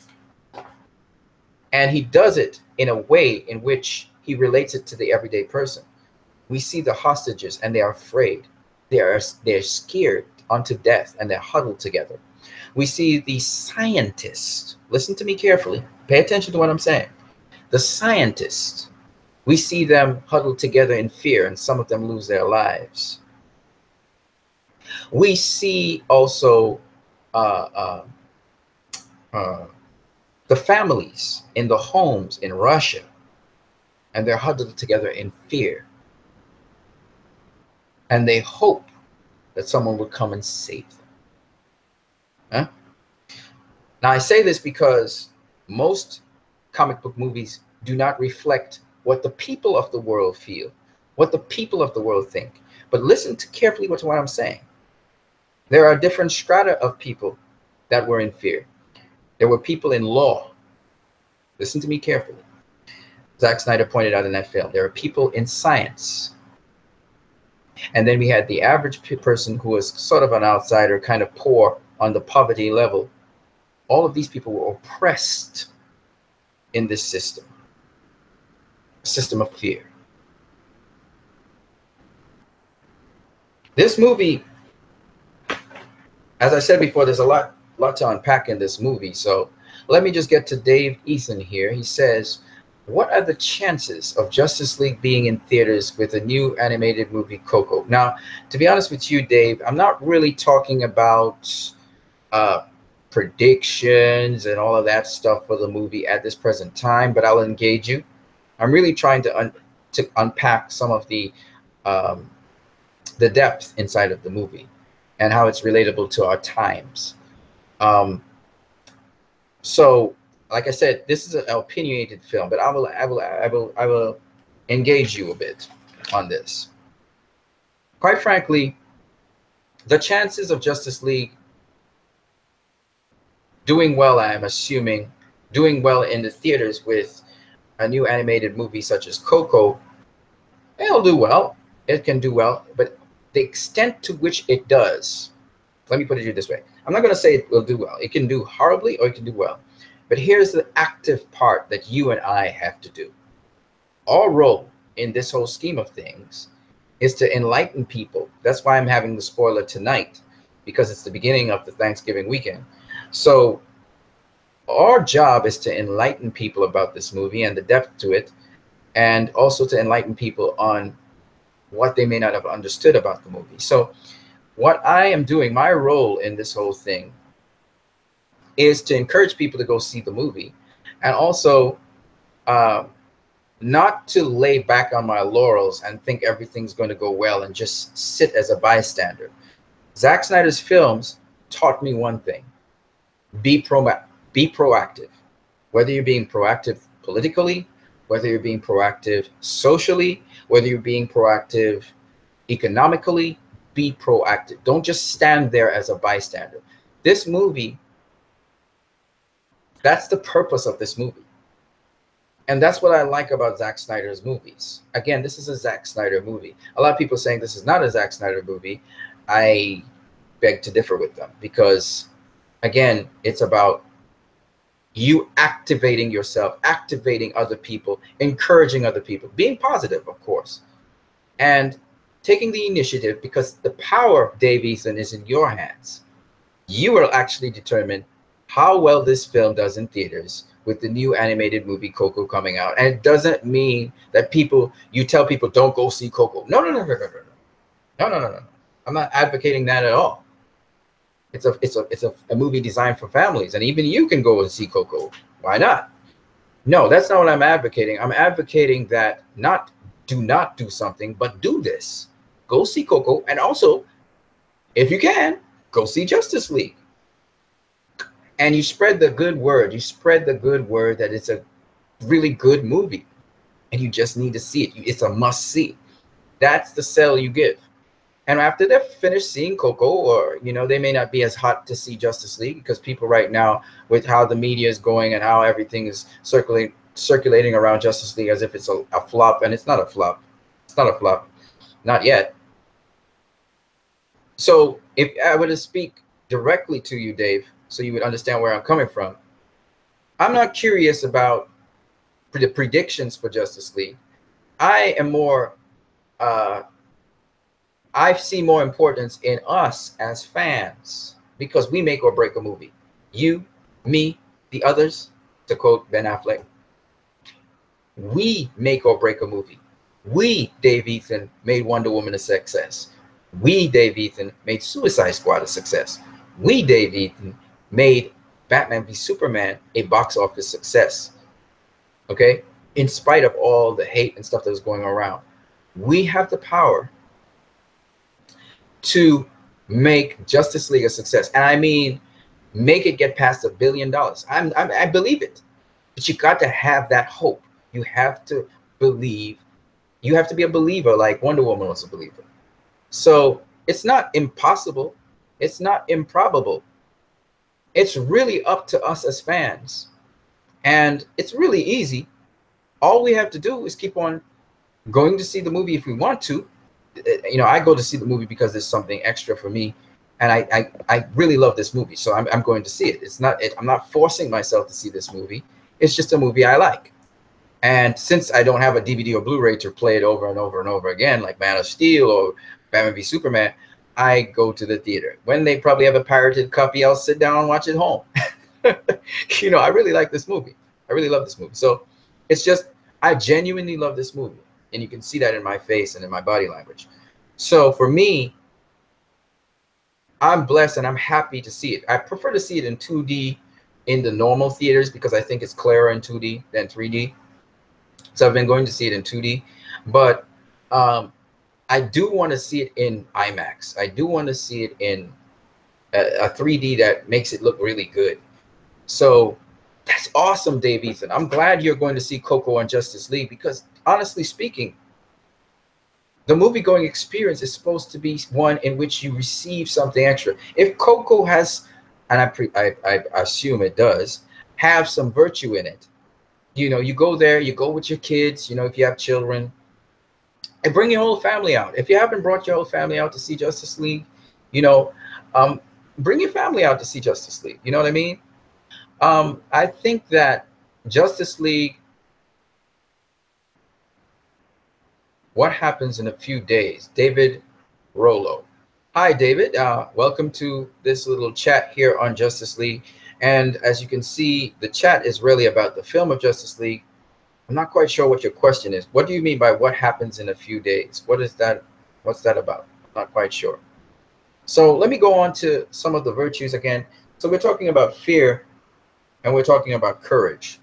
S1: And he does it in a way in which he relates it to the everyday person. We see the hostages and they are afraid. They're scared unto death and they're huddled together. We see the scientists. Listen to me carefully. Pay attention to what I'm saying. The scientists. We see them huddled together in fear, and some of them lose their lives. We see also the families in the homes in Russia, and they're huddled together in fear. And they hope that someone would come and save them. Huh? Now, I say this because most comic book movies do not reflect what the people of the world feel, what the people of the world think. But listen carefully to what I'm saying. There are different strata of people that were in fear. There were people in law. Listen to me carefully. Zack Snyder pointed out in that film. There are people in science. And then we had the average person who was sort of an outsider, kind of poor on the poverty level. All of these people were oppressed in this system, a system of fear. This movie, as I said before, there's a lot to unpack in this movie. So let me just get to Dave Ethan here. He says, what are the chances of Justice League being in theaters with a new animated movie, Coco? Now, to be honest with you, Dave, I'm not really talking about predictions and all of that stuff for the movie at this present time, but I'll engage you. I'm really trying to unpack some of the depth inside of the movie and how it's relatable to our times. So, like I said, this is an opinionated film, but I will engage you a bit on this. Quite frankly, the chances of Justice League doing well, I am assuming, doing well in the theaters with a new animated movie such as Coco, it'll do well. It can do well, but the extent to which it does, let me put it this way. I'm not going to say it will do well. It can do horribly or it can do well. But here's the active part that you and I have to do. Our role in this whole scheme of things is to enlighten people. That's why I'm having the spoiler tonight, because it's the beginning of the Thanksgiving weekend. So our job is to enlighten people about this movie and the depth to it, and also to enlighten people on what they may not have understood about the movie. So what I am doing, my role in this whole thing, is to encourage people to go see the movie, and also uh, not to lay back on my laurels and think everything's going to go well and just sit as a bystander. Zack Snyder's films taught me one thing: be be proactive. Whether you're being proactive politically, whether you're being proactive socially, whether you're being proactive economically, be proactive. Don't just stand there as a bystander. This movie, that's the purpose of this movie. And that's what I like about Zack Snyder's movies. Again, this is a Zack Snyder movie. A lot of people saying this is not a Zack Snyder movie. I beg to differ with them because, again, it's about you activating yourself, activating other people, encouraging other people, being positive, of course, and taking the initiative, because the power, Dave Ethan, is in your hands. You will actually determine how well this film does in theaters with the new animated movie Coco coming out. And it doesn't mean that you tell people don't go see Coco. No, no, no, no, no, no, no, no, no, no. I'm not advocating that at all. It's a movie designed for families, and even you can go and see Coco. Why not? No, that's not what I'm advocating. I'm advocating that do not do something, but do this. Go see Coco, and also, if you can, go see Justice League. And you spread the good word. You spread the good word that it's a really good movie, and you just need to see it. It's a must see. That's the sell you give. And after they're finished seeing Coco, or, they may not be as hot to see Justice League, because people right now, with how the media is going and how everything is circulating around Justice League as if it's a flop, and it's not a flop. It's not a flop. Not yet. So if I were to speak directly to you, Dave, so you would understand where I'm coming from, I'm not curious about the predictions for Justice League. I am more... I see more importance in us as fans, because we make or break a movie. You, me, the others, to quote Ben Affleck, we make or break a movie. We, Dave Ethan, made Wonder Woman a success. We, Dave Ethan, made Suicide Squad a success. We, Dave Ethan, made Batman v Superman a box office success. Okay? In spite of all the hate and stuff that was going around, we have the power to make Justice League a success. And I mean, make it get past $1 billion. I believe it. But you got to have that hope. You have to believe. You have to be a believer, like Wonder Woman was a believer. So it's not impossible. It's not improbable. It's really up to us as fans. And it's really easy. All we have to do is keep on going to see the movie if we want to. I go to see the movie because there's something extra for me, and I really love this movie, so I'm going to see it. I'm not forcing myself to see this movie. It's just a movie I like. And since I don't have a DVD or Blu-ray to play it over and over and over again, like Man of Steel or Batman v Superman, I go to the theater. When they probably have a pirated copy, I'll sit down and watch it home. I really like this movie. I really love this movie. So it's just, I genuinely love this movie. And you can see that in my face and in my body language. So for me, I'm blessed and I'm happy to see it. I prefer to see it in 2D in the normal theaters, because I think it's clearer in 2D than 3D. So I've been going to see it in 2D. But I do want to see it in IMAX. I do want to see it in a 3D that makes it look really good. So that's awesome, Dave Ethan. I'm glad you're going to see Coco and Justice League, because honestly speaking, the movie-going experience is supposed to be one in which you receive something extra. If Coco has, and I assume it does, have some virtue in it, you go there, you go with your kids, if you have children, and bring your whole family out. If you haven't brought your whole family out to see Justice League, bring your family out to see Justice League. You know what I mean? I think that Justice League, what happens in a few days? David Rollo. Hi, David. Welcome to this little chat here on Justice League. And as you can see, the chat is really about the film of Justice League. I'm not quite sure what your question is. What do you mean by what happens in a few days? What is that? What's that about? I'm not quite sure. So let me go on to some of the virtues again. So we're talking about fear, and we're talking about courage.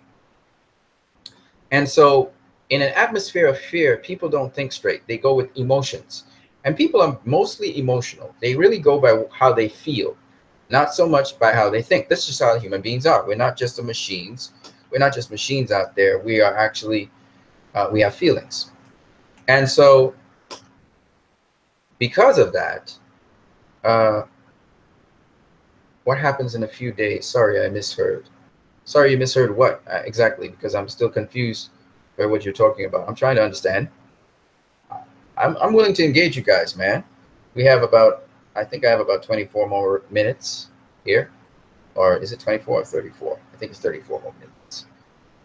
S1: And so, in an atmosphere of fear, people don't think straight. They go with emotions. And people are mostly emotional. They really go by how they feel, not so much by how they think. That's just how human beings are. We're not just the machines. We're not just machines out there. We are actually, we have feelings. And so, because of that, uh, what happens in a few days? Sorry, I misheard. Sorry, you misheard what exactly? Because I'm still confused by what you're talking about. I'm trying to understand. I'm willing to engage you guys, man. We have about, I think I have about 24 more minutes here. Or is it 24 or 34? I think it's 34 more minutes.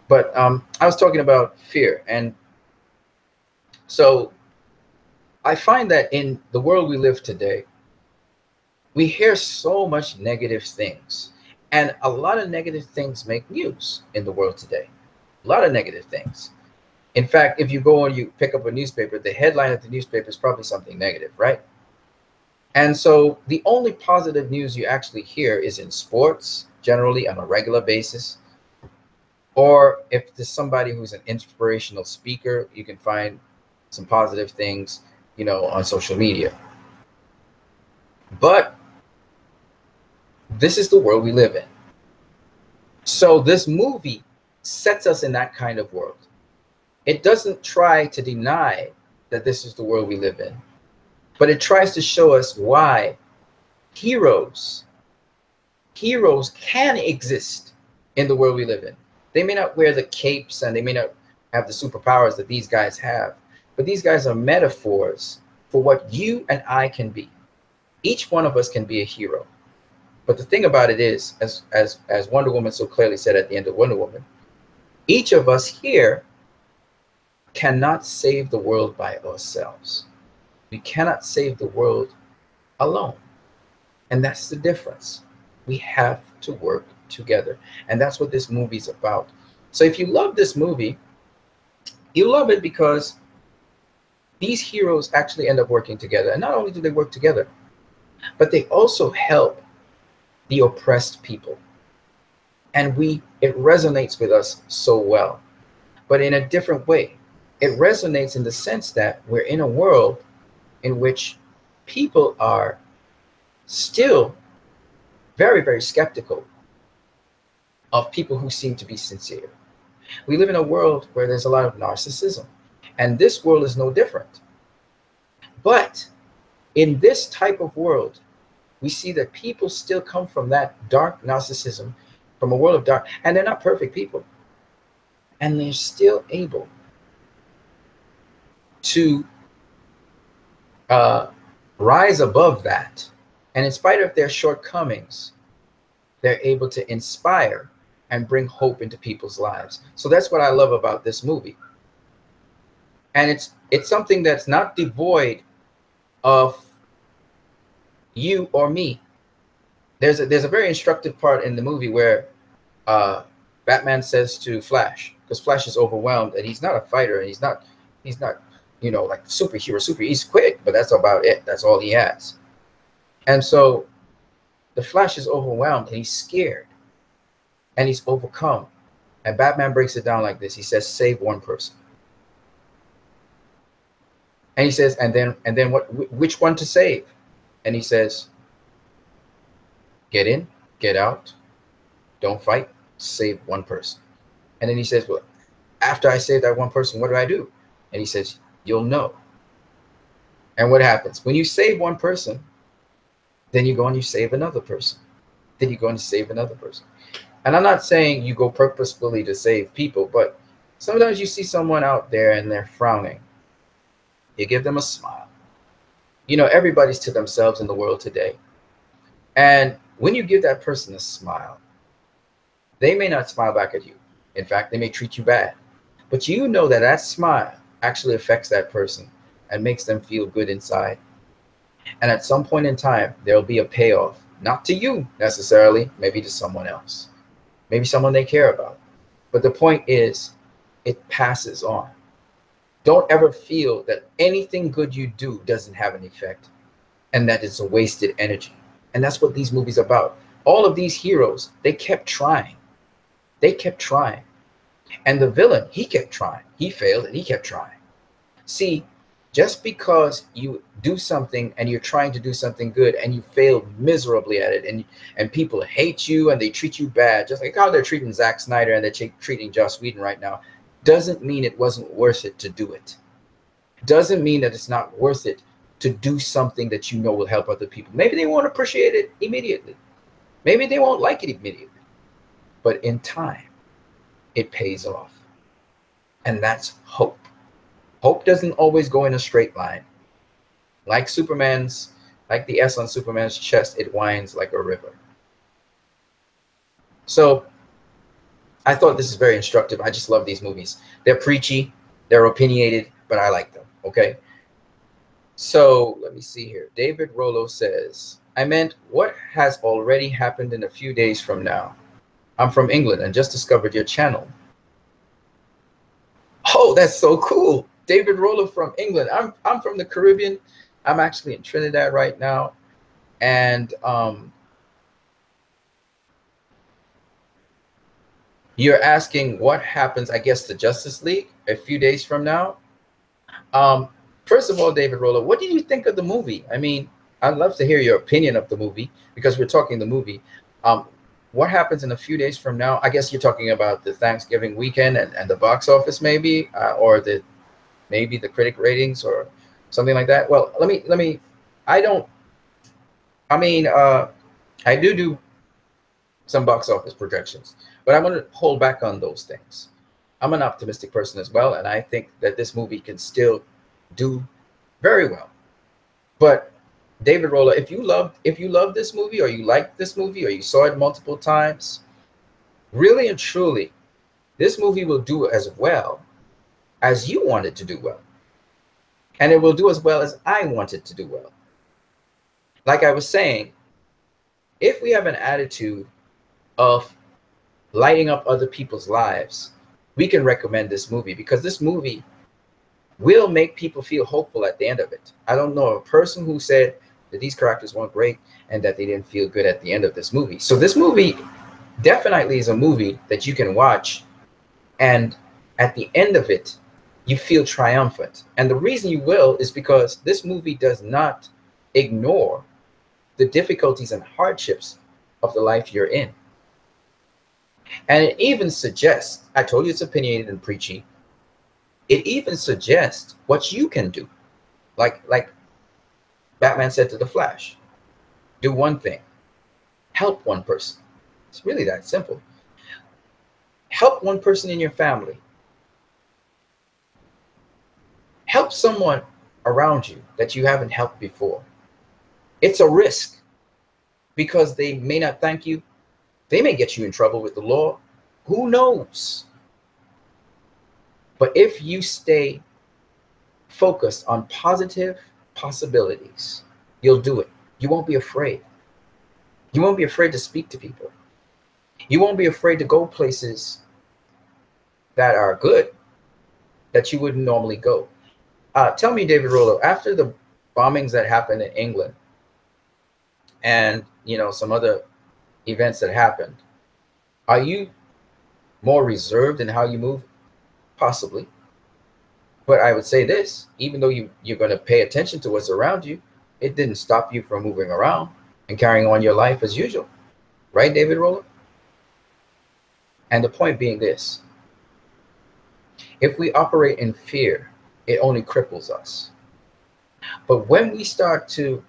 S1: But I was talking about fear. And so I find that in the world we live today, we hear so much negative things. And a lot of negative things make news in the world today. A lot of negative things. In fact, if you go and you pick up a newspaper, the headline of the newspaper is probably something negative, right? And so the only positive news you actually hear is in sports, generally on a regular basis. Or if there's somebody who's an inspirational speaker, you can find some positive things, on social media. But this is the world we live in. So this movie sets us in that kind of world. It doesn't try to deny that this is the world we live in, but it tries to show us why heroes can exist in the world we live in. They may not wear the capes and they may not have the superpowers that these guys have, but these guys are metaphors for what you and I can be. Each one of us can be a hero. But the thing about it is, as Wonder Woman so clearly said at the end of Wonder Woman, each of us here cannot save the world by ourselves. We cannot save the world alone. And that's the difference. We have to work together. And that's what this movie's about. So if you love this movie, you love it because these heroes actually end up working together. And not only do they work together, but they also help the oppressed people. And it resonates with us so well, but in a different way. It resonates in the sense that we're in a world in which people are still very, very skeptical of people who seem to be sincere. We live in a world where there's a lot of narcissism, and this world is no different. But in this type of world, we see that people still come from that dark narcissism, from a world of dark, and they're not perfect people. And they're still able to rise above that. And in spite of their shortcomings, they're able to inspire and bring hope into people's lives. So that's what I love about this movie. And it's something that's not devoid of you or me. There's a very instructive part in the movie where Batman says to Flash, because Flash is overwhelmed and he's not a fighter and he's not like superhero. He's quick, but that's about it. That's all he has. And so the Flash is overwhelmed and he's scared and he's overcome. And Batman breaks it down like this. He says, save one person. And he says, and then which one to save? And he says, get in, get out, don't fight, save one person. And then he says, well, after I save that one person, what do I do? And he says, you'll know. And what happens? When you save one person, then you go and you save another person. Then you go and save another person. And I'm not saying you go purposefully to save people, but sometimes you see someone out there and they're frowning. You give them a smile. Everybody's to themselves in the world today. And when you give that person a smile, they may not smile back at you. In fact, they may treat you bad. But you know that that smile actually affects that person and makes them feel good inside. And at some point in time, there'll be a payoff, not to you necessarily, maybe to someone else, maybe someone they care about. But the point is, it passes on. Don't ever feel that anything good you do doesn't have an effect and that it's a wasted energy. And that's what these movies are about. All of these heroes, they kept trying. They kept trying. And the villain, he kept trying. He failed and he kept trying. See, just because you do something and you're trying to do something good and you fail miserably at it, and people hate you and they treat you bad, just like how they're treating Zack Snyder and they're treating Joss Whedon right now, doesn't mean it wasn't worth it to do it. Doesn't mean that it's not worth it to do something that you know will help other people. Maybe they won't appreciate it immediately. Maybe they won't like it immediately. But in time, it pays off. And that's hope. Hope doesn't always go in a straight line. Like like the S on Superman's chest, it winds like a river. So I thought this is very instructive. I just love these movies. They're preachy, they're opinionated, but I like them, okay? So let me see here. David Rollo says, I meant what has already happened in a few days from now. I'm from England and just discovered your channel. Oh, that's so cool. David Rollo from England. I'm from the Caribbean. I'm actually in Trinidad right now. And you're asking what happens, I guess, to Justice League a few days from now. First of all, David Rollo, what do you think of the movie? I mean, I'd love to hear your opinion of the movie because we're talking the movie. What happens in a few days from now? I guess you're talking about the Thanksgiving weekend and the box office, maybe, or maybe the critic ratings or something like that. Well, I do some box office projections, but I'm going to hold back on those things. I'm an optimistic person as well, and I think that this movie can still do very well. But David Rollo, if you love this movie, or you like this movie, or you saw it multiple times, really and truly, this movie will do as well as you want it to do well. And it will do as well as I want it to do well. Like I was saying, if we have an attitude of lighting up other people's lives, we can recommend this movie because this movie will make people feel hopeful at the end of it. I don't know a person who said that these characters weren't great and that they didn't feel good at the end of this movie. So this movie definitely is a movie that you can watch, and at the end of it, you feel triumphant. And the reason you will is because this movie does not ignore the difficulties and hardships of the life you're in. And it even suggests, I told you it's opinionated and preachy, it even suggests what you can do. Like Batman said to the Flash, do one thing, help one person. It's really that simple. Help one person in your family. Help someone around you that you haven't helped before. It's a risk because they may not thank you. They may get you in trouble with the law. Who knows? But if you stay focused on positive possibilities, you'll do it. You won't be afraid. You won't be afraid to speak to people. You won't be afraid to go places that are good that you wouldn't normally go. Tell me, David Rollo, after the bombings that happened in England and some other events that happened, are you more reserved in how you move? Possibly. But I would say this, even though you're going to pay attention to what's around you, it didn't stop you from moving around and carrying on your life as usual. Right, David Rollo? And the point being this, if we operate in fear, it only cripples us. But when we start to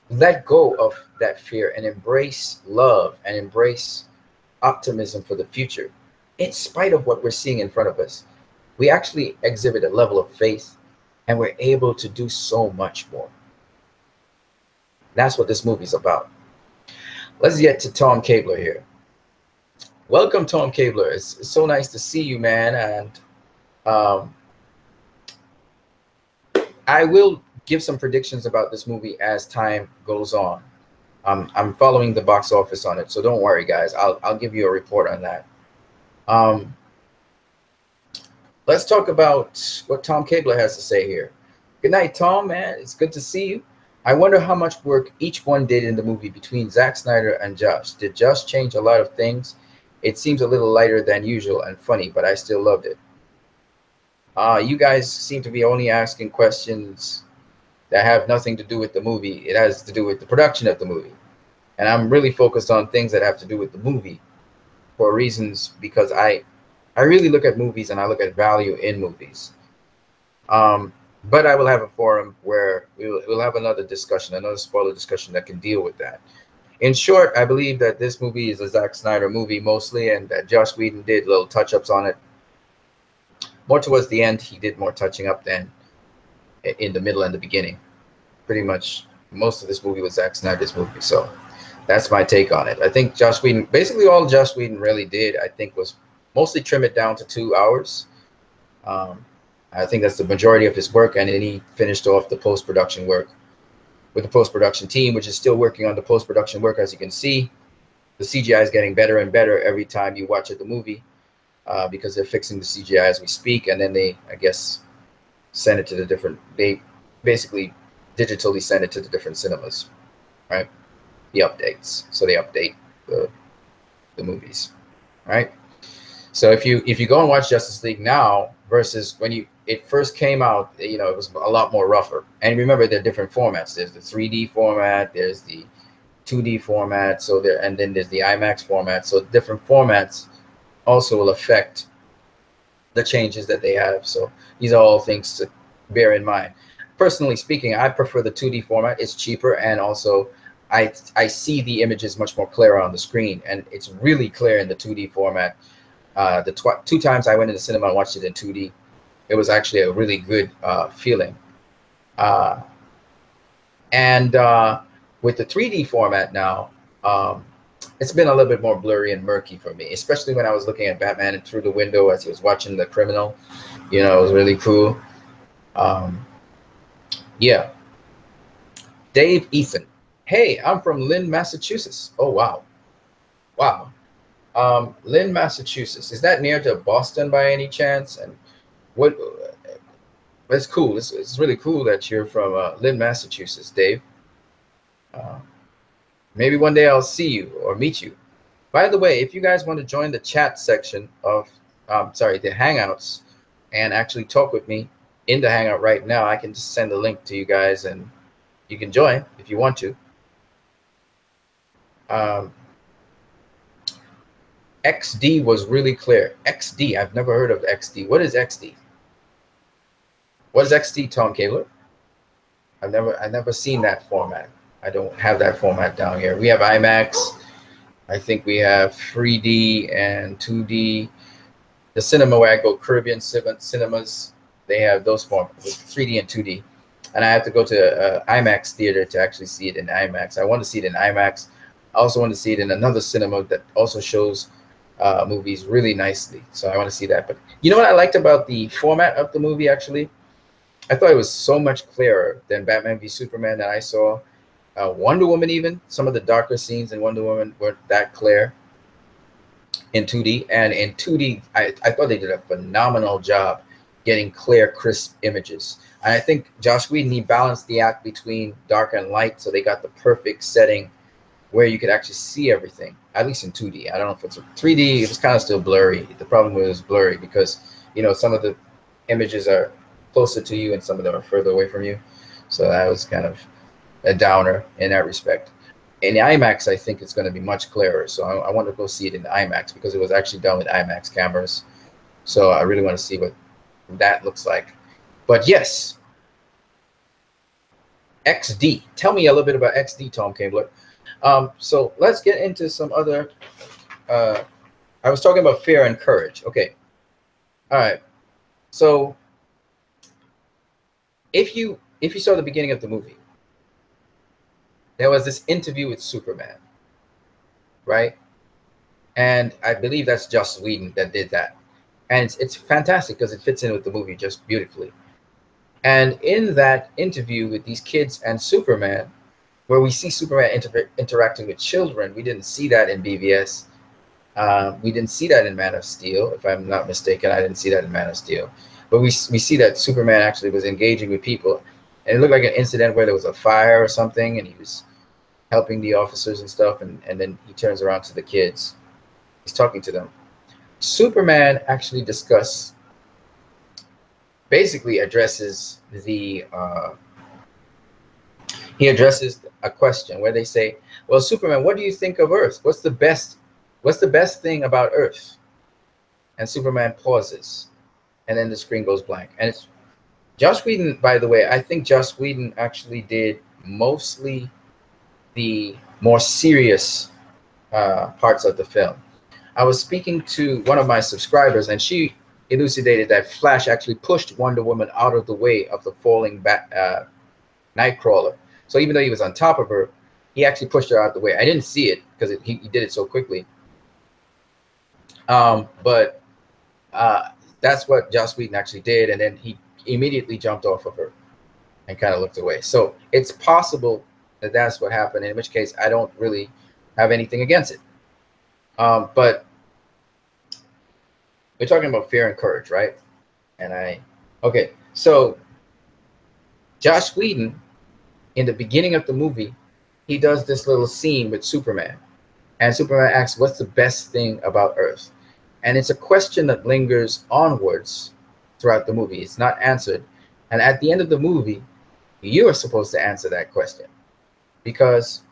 S1: let go of that fear and embrace love and embrace optimism for the future, in spite of what we're seeing in front of us, we actually exhibit a level of faith and we're able to do so much more. That's what this movie's about. Let's get to Tom Cabler here. Welcome, Tom Cabler. It's so nice to see you, man. And I will give some predictions about this movie as time goes on. I'm following the box office on it, so don't worry, guys. I'll give you a report on that. Let's talk about what Tom Cabler has to say here. Good night, Tom, man. It's good to see you. I wonder how much work each one did in the movie between Zack Snyder and Josh. Did Josh change a lot of things It seems a little lighter than usual and funny, but I still loved it. You guys seem to be only asking questions that have nothing to do with the movie. It has to do with the production of the movie. And I'm really focused on things that have to do with the movie for reasons, because I really look at movies and I look at value in movies. Um, but I will have a forum where we'll have another discussion, another spoiler discussion that can deal with that. In short, I believe that this movie is a Zack Snyder movie mostly, and that Joss Whedon did little touch-ups on it. More towards the end, he did more touching up than in the middle and the beginning. Pretty much most of this movie was Zack Snyder's movie. So that's my take on it. I think Joss Whedon, basically all Joss Whedon really did, I think, was mostly trim it down to 2 hours. I think that's the majority of his work, and then he finished off the post-production work with the post-production team, which is still working on the post-production work. As you can see, the CGI is getting better and better every time you watch the movie, because they're fixing the CGI as we speak, and then they, I guess, send it to the different, they basically digitally send it to the different cinemas, right? The updates. So they update the movies, right? So if you go and watch Justice League now versus when it first came out, it was a lot more rougher. And remember, there are different formats. There's the 3D format, there's the 2D format, and then there's the IMAX format. So different formats also will affect the changes that they have. So these are all things to bear in mind. Personally speaking, I prefer the 2D format. It's cheaper, and also I see the images much more clear on the screen, and it's really clear in the 2D format. The 2 times I went to the cinema and watched it in 2D, it was actually a really good feeling. And with the 3D format now, it's been a little bit more blurry and murky for me, especially when I was looking at Batman through the window as he was watching the criminal. It was really cool. Yeah. Dave Ethan. Hey, I'm from Lynn, Massachusetts. Oh, wow. Wow. Lynn, Massachusetts. Is that near to Boston by any chance? And what? That's cool. It's really cool that you're from Lynn, Massachusetts, Dave. Maybe one day I'll see you or meet you. By the way, if you guys want to join the chat section of, the Hangouts, and actually talk with me in the Hangout right now, I can just send a link to you guys, and you can join if you want to. XD was really clear. XD, I've never heard of XD. What is XD? What is XD, Tom Kaler? I've never seen that format. I don't have that format down here. We have IMAX. I think we have 3D and 2D. The cinema where I go, Caribbean cinemas, they have those formats, 3D and 2D. And I have to go to IMAX theater to actually see it in IMAX. I want to see it in IMAX. I also want to see it in another cinema that also shows movies really nicely. So I want to see that. But you know what I liked about the format of the movie, actually? I thought it was so much clearer than Batman v Superman that I saw. Wonder Woman, even. Some of the darker scenes in Wonder Woman weren't that clear in 2D. And in 2D, I thought they did a phenomenal job getting clear, crisp images. And I think Joss Whedon, he balanced the act between dark and light, so they got the perfect setting where you could actually see everything, at least in 2D. I don't know if it's 3D, it was kind of still blurry. The problem was it was blurry because, some of the images are closer to you and some of them are further away from you. So that was kind of a downer in that respect. In the IMAX, I think it's going to be much clearer. So I want to go see it in the IMAX because it was actually done with IMAX cameras. So I really want to see what that looks like. But yes, XD. Tell me a little bit about XD, Tom Cabler. So let's get into some other. I was talking about fear and courage. Okay. All right. So if you saw the beginning of the movie, there was this interview with Superman, right? And I believe that's Joss Whedon that did that. And it's fantastic because it fits in with the movie just beautifully. And in that interview with these kids and Superman, where we see Superman interacting with children, we didn't see that in BVS. We didn't see that in Man of Steel, if I'm not mistaken. I didn't see that in Man of Steel. But we see that Superman actually was engaging with people. And it looked like an incident where there was a fire or something, and he was helping the officers and stuff, and then he turns around to the kids. He's talking to them. Superman actually basically addresses he addresses a question where they say, well, Superman, what do you think of Earth? What's the best thing about Earth? And Superman pauses, and then the screen goes blank. And it's Joss Whedon, by the way. I think Joss Whedon actually did mostly the more serious parts of the film. I was speaking to one of my subscribers, and she elucidated that Flash actually pushed Wonder Woman out of the way of the falling Nightcrawler. So even though he was on top of her, he actually pushed her out of the way. I didn't see it because he did it so quickly. But that's what Joss Whedon actually did, and then he immediately jumped off of her and kind of looked away. So it's possible that that's what happened, in which case I don't really have anything against it. But we're talking about fear and courage, right? Okay, so Joss Whedon, in the beginning of the movie, he does this little scene with Superman, and Superman asks, what's the best thing about Earth? And it's a question that lingers onwards throughout the movie. It's not answered. And at the end of the movie, you are supposed to answer that question, because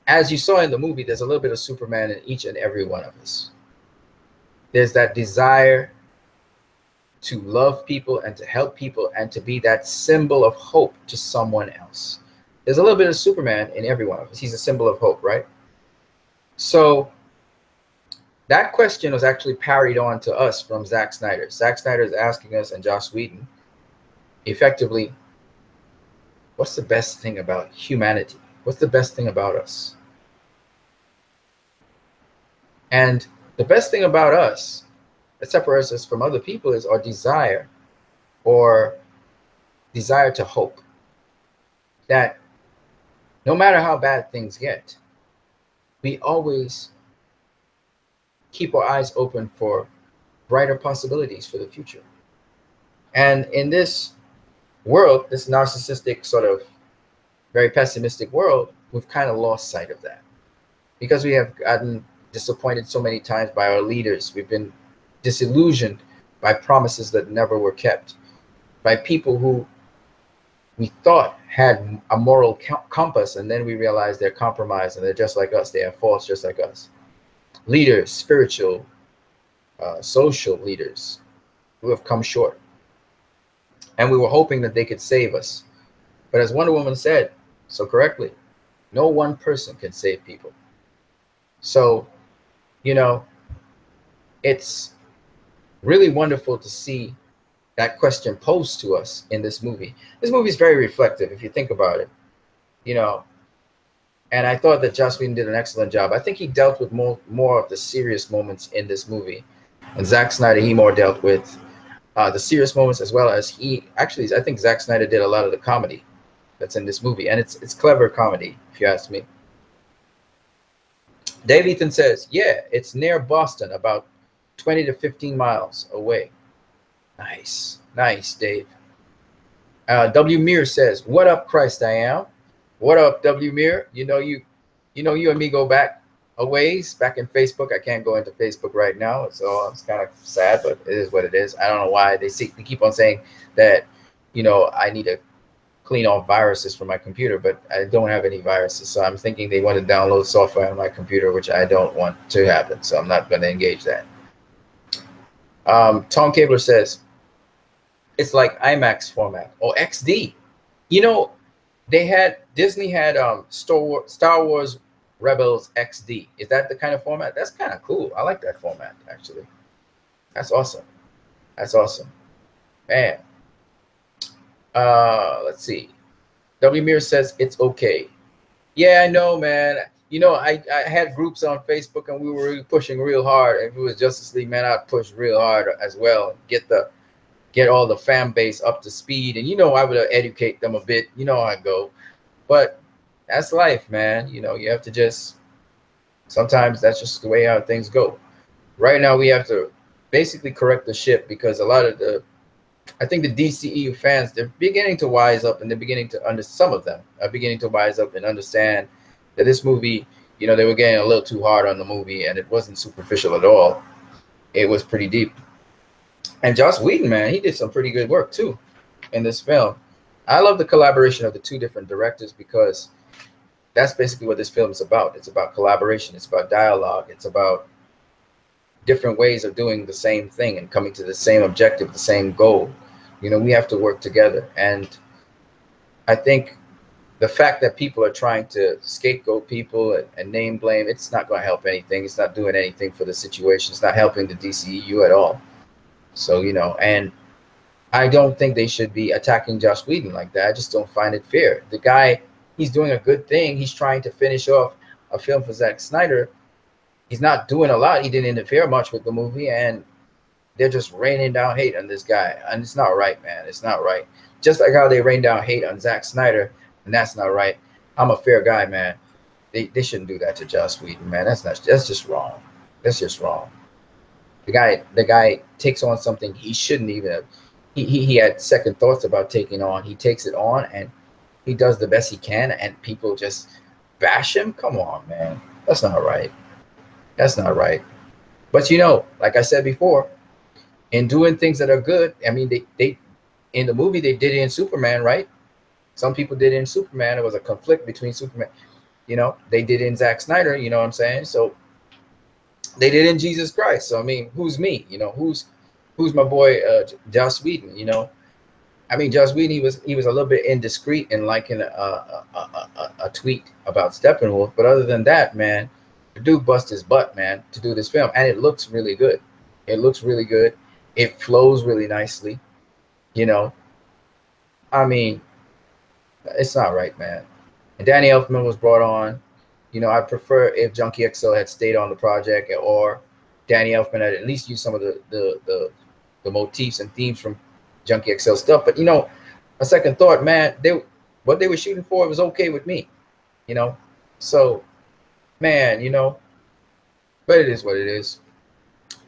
S1: as you saw in the movie, there's a little bit of Superman in each and every one of us. There's that desire to love people and to help people and to be that symbol of hope to someone else. There's a little bit of Superman in every one of us. He's a symbol of hope, right? So that question was actually parried on to us from Zack Snyder. Zack Snyder is asking us, and Joss Whedon, effectively, what's the best thing about humanity? What's the best thing about us? And the best thing about us that separates us from other people is our desire to hope. That no matter how bad things get, we always keep our eyes open for brighter possibilities for the future. And in this world, this narcissistic, sort of very pessimistic world, we've kind of lost sight of that, because we have gotten disappointed so many times by our leaders. We've been disillusioned by promises that never were kept, by people who we thought had a moral compass, and then we realize they're compromised and they're just like us. They have faults just like us. Leaders, spiritual, social leaders who have come short. And we were hoping that they could save us. But as Wonder Woman said so correctly, no one person can save people. So, you know, it's really wonderful to see that question posed to us in this movie. This movie is very reflective, if you think about it, you know. And I thought that Joss Whedon did an excellent job. I think he dealt with more of the serious moments in this movie. And Zack Snyder, he more dealt with the serious moments, as well as I think Zack Snyder did a lot of the comedy that's in this movie. And it's clever comedy, if you ask me. Dave Ethan says, yeah, it's near Boston, about 20 to 15 miles away. Nice, Dave. W. Meir says, what up, Christ I am? What up, W. Meir? You know you and me go back a ways, back in Facebook. I can't go into Facebook right now, so it's kind of sad, but it is what it is. I don't know why they keep on saying that, you know, I need to clean off viruses from my computer, but I don't have any viruses. So I'm thinking they want to download software on my computer, which I don't want to happen. So I'm not going to engage that. Tom Cabler says, it's like IMAX format or XD. You know, Disney had Star Wars Rebels XD. Is that the kind of format? That's kind of cool. I like that format, actually. That's awesome. Man. Let's see. W. Meir says it's okay. Yeah, I know, man. You know, I had groups on Facebook, and we were really pushing real hard. If it was Justice League, man, I'd push real hard as well. Get all the fan base up to speed. And, you know, I would educate them a bit. You know how I go. But that's life, man. You know, you have to sometimes that's just the way how things go. Right now, we have to basically correct the ship, because a lot of I think the DCEU fans, they're beginning to wise up, and some of them are beginning to wise up and understand that this movie You know, they were getting a little too hard on the movie, and it wasn't superficial at all. It was pretty deep. And Joss Whedon, man, he did some pretty good work too in this film. I love the collaboration of the two different directors because that's basically what this film is about. It's about collaboration. It's about dialogue. It's about different ways of doing the same thing and coming to the same objective, the same goal. You know, we have to work together. And I think the fact that people are trying to scapegoat people and name blame, it's not going to help anything. It's not doing anything for the situation. It's not helping the DCEU at all. So, you know, and I don't think they should be attacking Joss Whedon like that. I just don't find it fair. The guy, he's doing a good thing. He's trying to finish off a film for Zack Snyder. He's not doing a lot. He didn't interfere much with the movie, and they're just raining down hate on this guy. And it's not right, man. It's not right. Just like how they rain down hate on Zack Snyder, and that's not right. I'm a fair guy, man. They shouldn't do that to Joss Whedon, man. That's just wrong. That's just wrong. The guy takes on something he shouldn't even have. He had second thoughts about taking on. He takes it on, and he does the best he can, and people just bash him. Come on, man. That's not right. That's not right. But you know, like I said before, in doing things that are good, I mean, they in the movie they did it in Superman, right? Some people did it in Superman. It was a conflict between Superman. You know, they did it in Zack Snyder. You know what I'm saying? So they did it in Jesus Christ. So I mean, who's me? You know, who's my boy Joss Whedon? You know, I mean, Joss Whedon, he was a little bit indiscreet in liking a tweet about Steppenwolf, but other than that, man, the dude bust his butt, man, to do this film, and it looks really good. It looks really good. It flows really nicely. You know, I mean, it's not right, man. And Danny Elfman was brought on. You know, I prefer if Junkie XL had stayed on the project, or Danny Elfman had at least used some of the motifs and themes from Junkie XL stuff. But you know, a second thought, man, what they were shooting for was okay with me. You know, so man, you know, but it is what it is.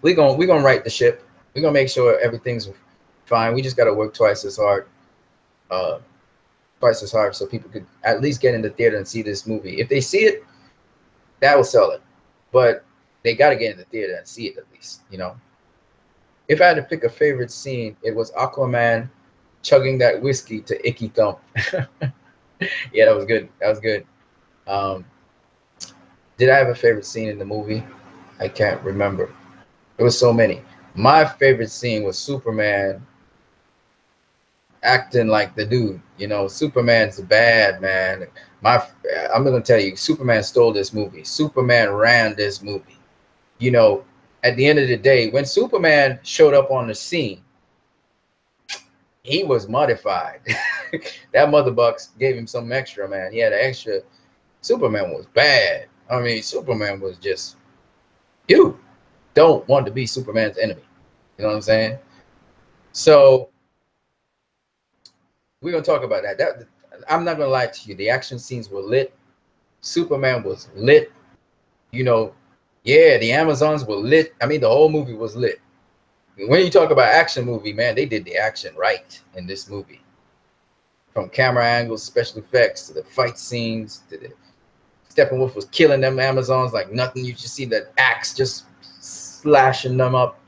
S1: We're gonna right the ship. We're gonna make sure everything's fine. We just gotta work twice as hard. Twice as hard so people could at least get in the theater and see this movie. If they see it, that will sell it. But they got to get in the theater and see it at least, you know. If I had to pick a favorite scene, it was Aquaman chugging that whiskey to Icky Thump. Yeah, that was good. That was good. Did I have a favorite scene in the movie? I can't remember. There was so many. My favorite scene was Superman acting like the dude. You know, Superman's bad, man. I'm gonna tell you, Superman stole this movie. Superman ran this movie. You know, at the end of the day, when Superman showed up on the scene, he was modified. That mother bucks gave him some extra, man. He had an extra. Superman was bad. I mean, Superman was just, you don't want to be Superman's enemy. You know what I'm saying? So we're gonna talk about that. I'm not gonna lie to you. The action scenes were lit. Superman was lit. You know, yeah, the Amazons were lit. I mean, the whole movie was lit. When you talk about action movie, man, they did the action right in this movie. From camera angles, special effects, to the fight scenes, to the Steppenwolf was killing them Amazons like nothing. You just see that axe just slashing them up.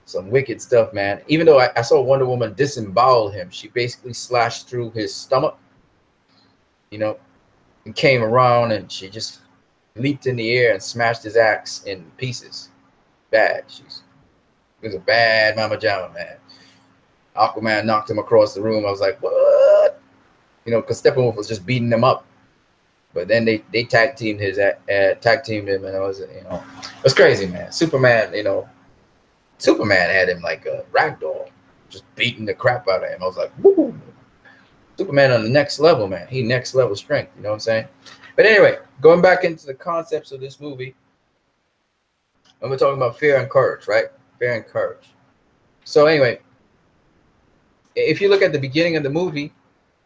S1: Some wicked stuff, man. Even though I saw Wonder Woman disembowel him, she basically slashed through his stomach, you know, and came around and she just leaped in the air and smashed his axe in pieces. Bad. It was a bad Mama Jama, man. Aquaman knocked him across the room. I was like, what? You know, because Steppenwolf was just beating them up. But then they tag teamed him, and it was, you know, it was crazy, man. Superman, you know, Superman had him like a ragdoll, just beating the crap out of him. I was like, woo! Superman on the next level, man. He next level strength, you know what I'm saying? But anyway, going back into the concepts of this movie, and we're talking about fear and courage, right? Fear and courage. So anyway, if you look at the beginning of the movie,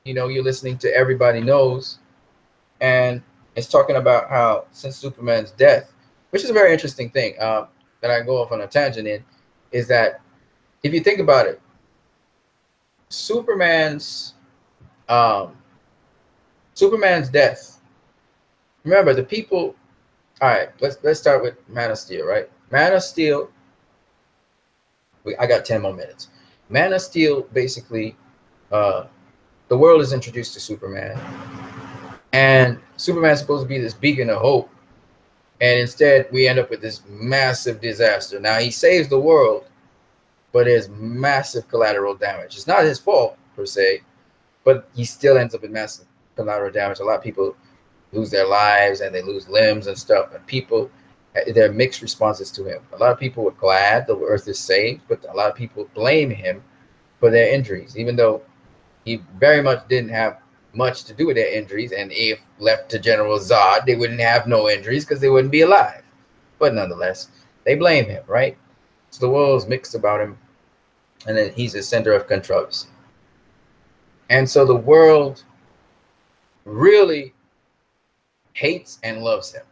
S1: you know, you're listening to Everybody Knows, and it's talking about how since Superman's death, which is a very interesting thing that I go off on a tangent in, is that if you think about it, Superman's death. Remember, the people All right, let's start with Man of Steel, right? Man of Steel. I got 10 more minutes. Man of Steel basically, uh, the world is introduced to Superman, and Superman's supposed to be this beacon of hope, and instead we end up with this massive disaster. Now he saves the world, but there's massive collateral damage. It's not his fault per se, but he still ends up with massive collateral damage. A lot of people lose their lives and they lose limbs and stuff, and people, there are mixed responses to him. A lot of people were glad the earth is saved, but a lot of people blame him for their injuries, even though he very much didn't have much to do with their injuries. And if left to General Zod, they wouldn't have no injuries because they wouldn't be alive. But nonetheless, they blame him, right? So the world's mixed about him, and then he's the center of controversy. And so the world really hates and loves him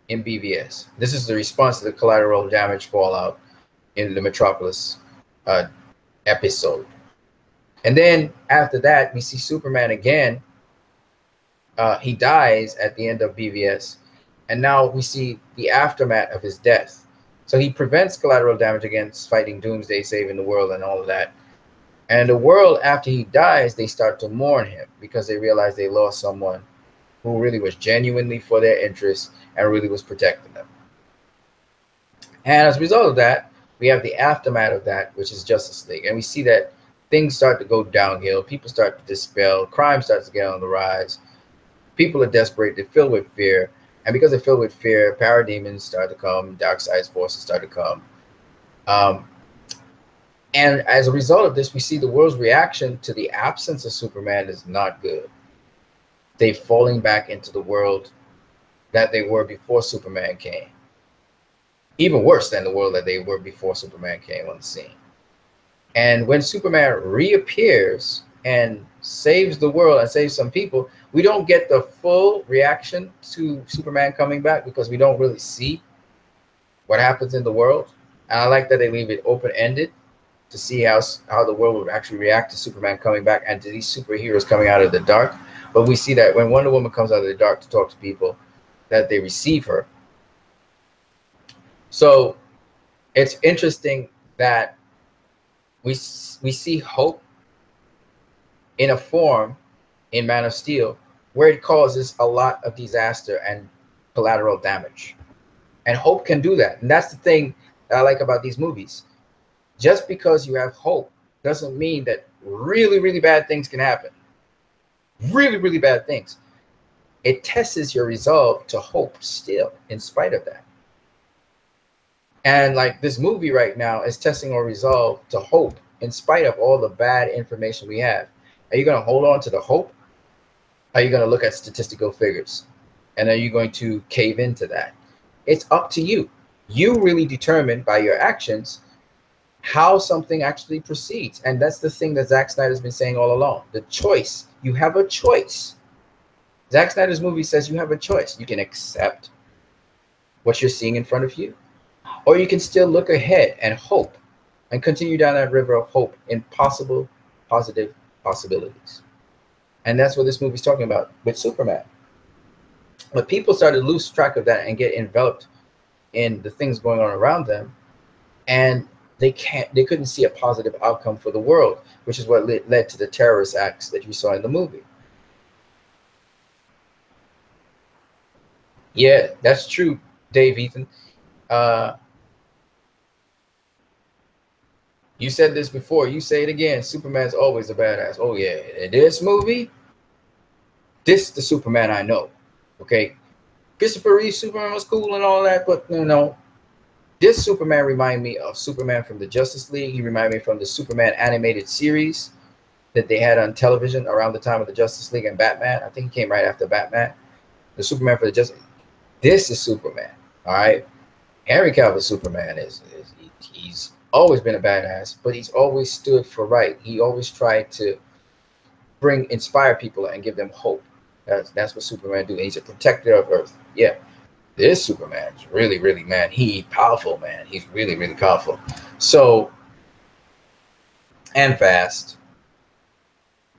S1: in BVS. This is the response to the collateral damage fallout in the Metropolis episode. And then after that, we see Superman again. He dies at the end of BVS. And now we see the aftermath of his death. So he prevents collateral damage against fighting Doomsday, saving the world, and all of that. And the world, after he dies, they start to mourn him because they realize they lost someone who really was genuinely for their interests and really was protecting them. And as a result of that, we have the aftermath of that, which is Justice League. And we see that things start to go downhill. People start to dispel. Crime starts to get on the rise. People are desperate. They're filled with fear. And because they're filled with fear, parademons start to come. Darkseid's forces start to come. And as a result of this, we see the world's reaction to the absence of Superman is not good. They're falling back into the world that they were before Superman came. Even worse than the world that they were before Superman came on the scene. And when Superman reappears and saves the world and saves some people, we don't get the full reaction to Superman coming back because we don't really see what happens in the world. And I like that they leave it open-ended to see how the world would actually react to Superman coming back and to these superheroes coming out of the dark. But we see that when Wonder Woman comes out of the dark to talk to people, that they receive her. So it's interesting that we see hope in a form in Man of Steel where it causes a lot of disaster and collateral damage. And hope can do that. And that's the thing that I like about these movies. Just because you have hope doesn't mean that really, really bad things can happen. Really, really bad things. It tests your resolve to hope still, in spite of that. And like this movie right now is testing our resolve to hope in spite of all the bad information we have. Are you going to hold on to the hope? Are you going to look at statistical figures? And are you going to cave into that? It's up to you. You really determine by your actions how something actually proceeds. And that's the thing that Zack Snyder's been saying all along. The choice. You have a choice. Zack Snyder's movie says you have a choice. You can accept what you're seeing in front of you, or you can still look ahead and hope and continue down that river of hope in possible, positive possibilities. And that's what this movie's talking about with Superman. But people started to lose track of that and get enveloped in the things going on around them, and they couldn't see a positive outcome for the world, which is what led to the terrorist acts that you saw in the movie. Yeah, that's true, Dave Ethan. You said this before. You say it again. Superman's always a badass. Oh, yeah. In this movie, this the Superman I know. Okay? Christopher Reeve Superman was cool and all that, but, you know, this Superman reminded me of Superman from the Justice League. He reminded me from the Superman animated series that they had on television around the time of the Justice League and Batman. I think he came right after Batman. The Superman for the Justice League. This is Superman. All right? Henry Cavill's Superman he's always been a badass, but he's always stood for right. He always tried to inspire people and give them hope. That's what Superman do. And he's a protector of Earth. Yeah. This Superman is really, really, man, he's powerful, man. He's really, really powerful. So, and fast,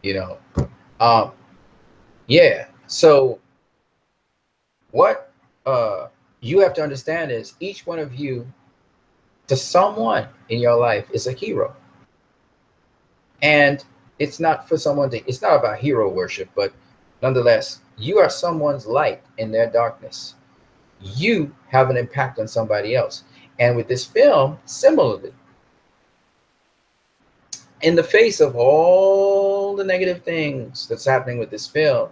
S1: you know. Yeah. So what you have to understand is each one of you, to someone in your life, is a hero. And it's not for someone to, it's not about hero worship, but nonetheless, you are someone's light in their darkness. You have an impact on somebody else. And with this film, similarly, in the face of all the negative things that's happening with this film,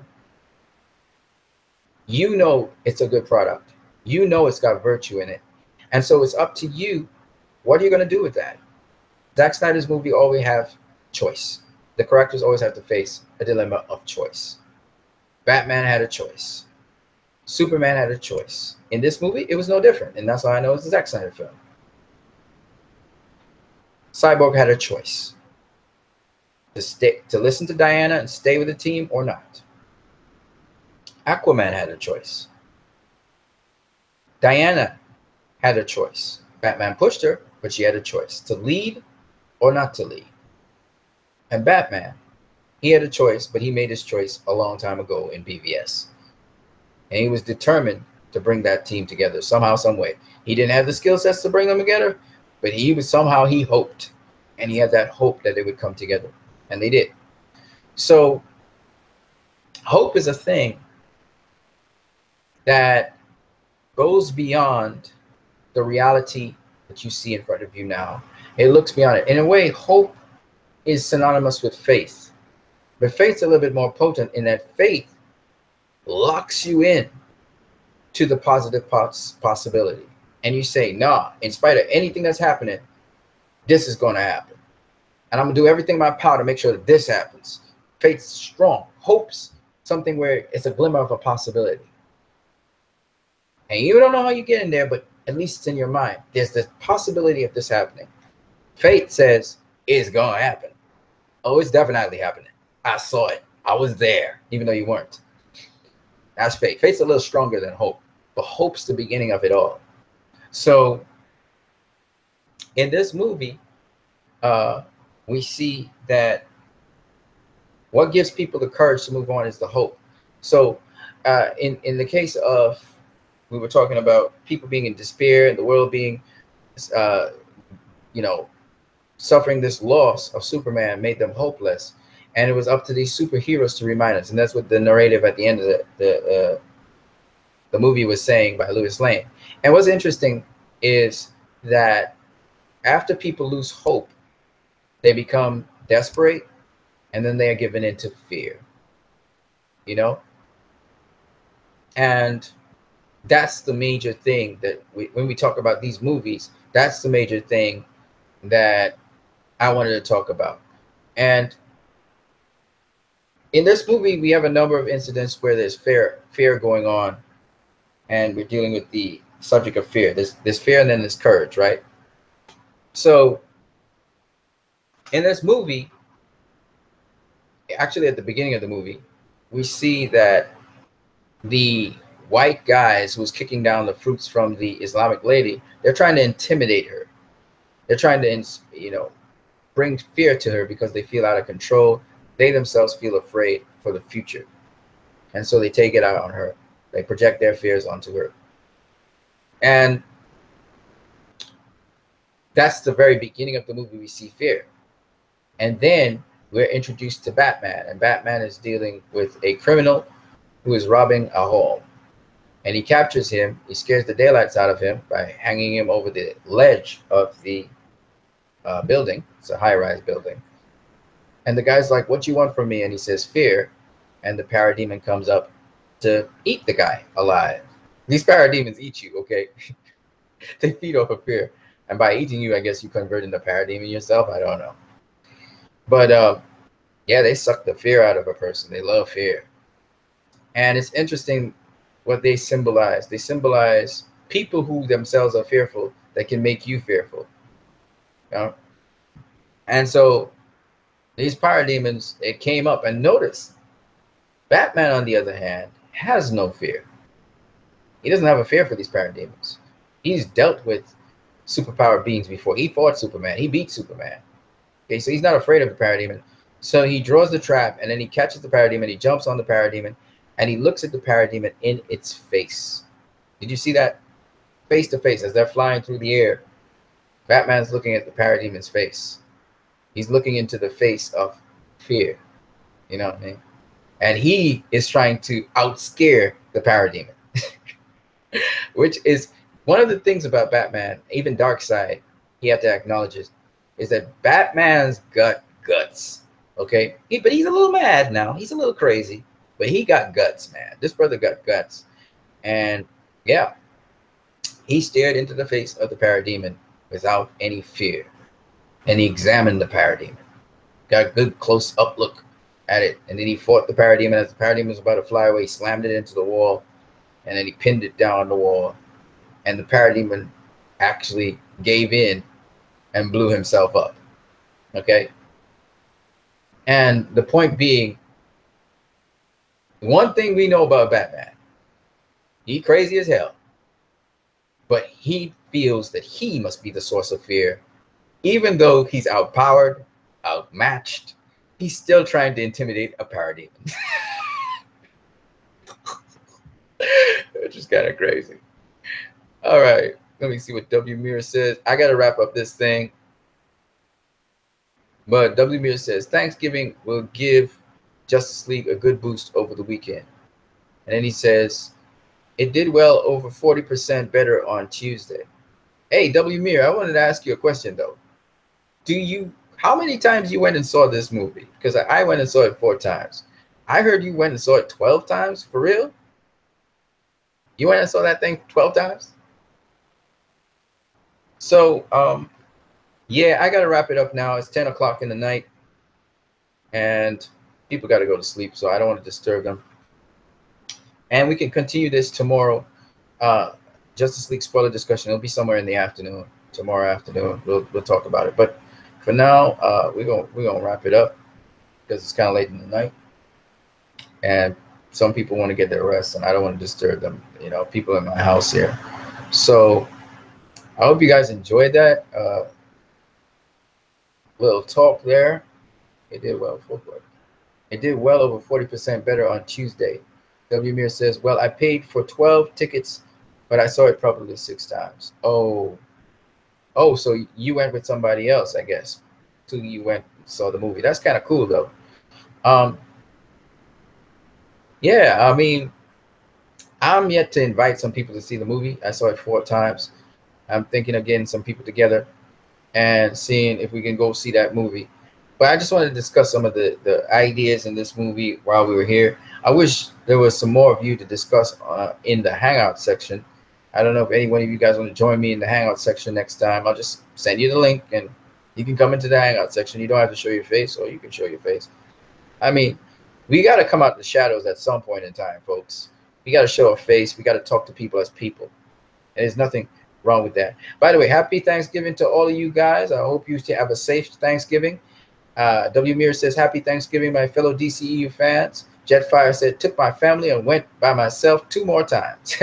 S1: you know it's a good product. You know it's got virtue in it. And so it's up to you. What are you going to do with that? Zack Snyder's movie always have choice. The characters always have to face a dilemma of choice. Batman had a choice. Superman had a choice. In this movie, it was no different. And that's why I know it's a Zack Snyder film. Cyborg had a choice. To listen to Diana and stay with the team or not. Aquaman had a choice. Diana had a choice. Batman pushed her, but she had a choice to lead or not to lead. And Batman, he had a choice, but he made his choice a long time ago in BVS. And he was determined to bring that team together somehow, some way. He didn't have the skill sets to bring them together, but he hoped. And he had that hope that they would come together. And they did. So hope is a thing that goes beyond the reality that you see in front of you now. It looks beyond it. In a way, hope is synonymous with faith. But faith's a little bit more potent in that faith locks you in to the positive possibility. And you say, nah, in spite of anything that's happening, this is going to happen. And I'm going to do everything in my power to make sure that this happens. Faith's strong. Hope's something where it's a glimmer of a possibility. And you don't know how you get in there, but at least it's in your mind. There's the possibility of this happening. Faith says, it's going to happen. Oh, it's definitely happening. I saw it. I was there, even though you weren't. That's faith. Faith's a little stronger than hope, but hope's the beginning of it all. So in this movie, we see that what gives people the courage to move on is the hope. So in the case of, we were talking about people being in despair and the world being, suffering this loss of Superman made them hopeless. And it was up to these superheroes to remind us. And that's what the narrative at the end of the movie was saying by Lewis Lane. And what's interesting is that after people lose hope, they become desperate, and then they are given into fear, And that's the major thing that when we talk about these movies, that's the major thing that I wanted to talk about. And in this movie, we have a number of incidents where there's fear going on, and we're dealing with the subject of fear. There's fear and then there's courage, right? So in this movie, actually at the beginning of the movie, we see that the white guys who's kicking down the fruits from the Islamic lady, they're trying to intimidate her. They're trying to, bring fear to her because they feel out of control. They themselves feel afraid for the future. And so they take it out on her. They project their fears onto her. And that's the very beginning of the movie. We see fear. And then we're introduced to Batman. And Batman is dealing with a criminal who is robbing a home. And he captures him. He scares the daylights out of him by hanging him over the ledge of the building. It's a high-rise building. And the guy's like, what you want from me? And he says, fear. And the parademon comes up to eat the guy alive. These parademons eat you, okay? They feed off of fear. And by eating you, I guess you convert into parademon yourself. I don't know. But, yeah, they suck the fear out of a person. They love fear. And it's interesting what they symbolize. They symbolize people who themselves are fearful that can make you fearful. And so these parademons, they came up, and notice Batman, on the other hand, has no fear. He doesn't have a fear for these parademons. He's dealt with superpowered beings before. He fought Superman. He beat Superman. Okay, so he's not afraid of the parademon. So he draws the trap, and then he catches the parademon. He jumps on the parademon, and he looks at the parademon in its face. Did you see that? face to face as they're flying through the air. Batman's looking at the parademon's face. He's looking into the face of fear. You know what I mean? And he is trying to outscare the parademon, which is one of the things about Batman. Even Darkseid, he had to acknowledge it, is that Batman's got guts. Okay, but he's a little mad now. He's a little crazy, but he got guts, man. This brother got guts, and yeah, he stared into the face of the parademon without any fear, and he examined the parademon. Got a good close up look at it, and then he fought the parademon. As the parademon was about to fly away, he slammed it into the wall, and then he pinned it down on the wall, and the parademon actually gave in and blew himself up. Okay, and the point being, one thing we know about Batman, he crazy as hell, but he feels that he must be the source of fear, even though he's outpowered, outmatched. He's still trying to intimidate a parademon. Which is kind of crazy. All right, let me see what W. Mirror says. I got to wrap up this thing. But W. Mirror says, Thanksgiving will give Justice League a good boost over the weekend. And then he says, it did well, over 40% better on Tuesday. Hey, W. Mirror, I wanted to ask you a question, though. How many times you went and saw this movie? Because I went and saw it 4 times. I heard you went and saw it 12 times. For real? You went and saw that thing 12 times? So, yeah, I got to wrap it up now. It's 10 o'clock in the night. And people got to go to sleep, so I don't want to disturb them. And we can continue this tomorrow. Justice League spoiler discussion. It'll be somewhere in the afternoon. Tomorrow afternoon, we'll talk about it. But for now, we're gonna wrap it up because it's kind of late in the night, and some people want to get their rest, and I don't want to disturb them. You know, people in my house here. So I hope you guys enjoyed that little talk there. It did well. It did well over 40% better on Tuesday. W. Mir says, well, I paid for 12 tickets, but I saw it probably 6 times. Oh, so you went with somebody else, I guess. So you went and saw the movie. That's kind of cool, though. Yeah, I mean, I'm yet to invite some people to see the movie. I saw it 4 times. I'm thinking of getting some people together and seeing if we can go see that movie. But I just wanted to discuss some of the ideas in this movie while we were here. I wish there was some more of you to discuss in the Hangout section. I don't know if any one of you guys want to join me in the Hangout section next time. I'll just send you the link, and you can come into the Hangout section. You don't have to show your face, or you can show your face. I mean, we got to come out the shadows at some point in time, folks. We got to show a face. We got to talk to people as people. And there's nothing wrong with that. By the way, happy Thanksgiving to all of you guys. I hope you have a safe Thanksgiving. W. Mir says, happy Thanksgiving, my fellow DCEU fans. Jetfire said, took my family and went by myself 2 more times.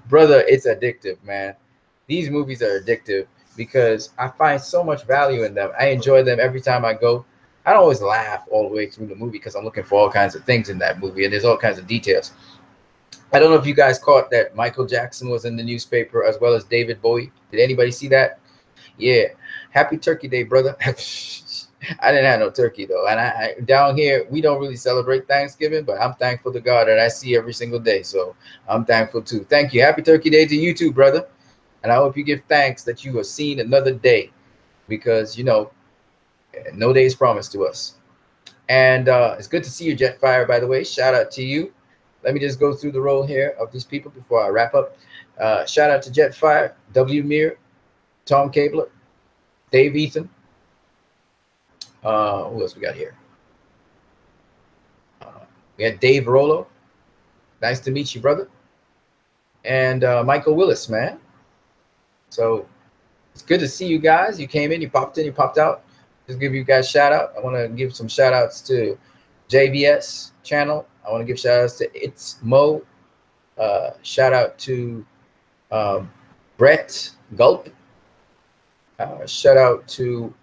S1: Brother, it's addictive, man. These movies are addictive because I find so much value in them. I enjoy them every time I go. I don't always laugh all the way through the movie because I'm looking for all kinds of things in that movie, and there's all kinds of details. I don't know if you guys caught that Michael Jackson was in the newspaper as well as David Bowie. Did anybody see that? Yeah. Happy Turkey Day, brother. I didn't have no turkey, though. And I down here, we don't really celebrate Thanksgiving, but I'm thankful to God that I see every single day. So I'm thankful, too. Thank you. Happy Turkey Day to you, too, brother. And I hope you give thanks that you have seen another day because, you know, no day is promised to us. And it's good to see you, Jetfire, by the way. Shout out to you. Let me just go through the roll here of these people before I wrap up. Shout out to Jetfire, W. Mir, Tom Cabler, Dave Ethan. Who else we got here? We had Dave Rollo. Nice to meet you, brother. And Michael Willis, man. So it's good to see you guys. You came in, you popped in, you popped out. Just give you guys a shout out. I want to give some shout outs to JVS channel. I want to give shout outs to It's Mo. Shout out to Brett Gulp. Shout out to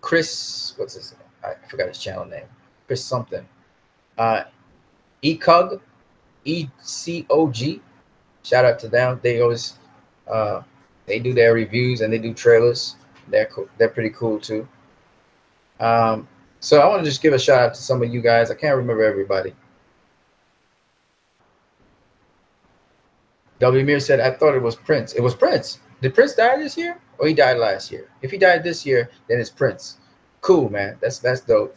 S1: Chris, what's his name? I forgot his channel name. Chris something. ECUG. ECOG. Shout out to them. They always they do their reviews and they do trailers. They're cool. They're pretty cool too. So I want to just give a shout out to some of you guys. I can't remember everybody. W. Mir said, I thought it was Prince. It was Prince. Did Prince die this year? Or he died last year? If he died this year, then it's Prince. Cool, man. That's dope.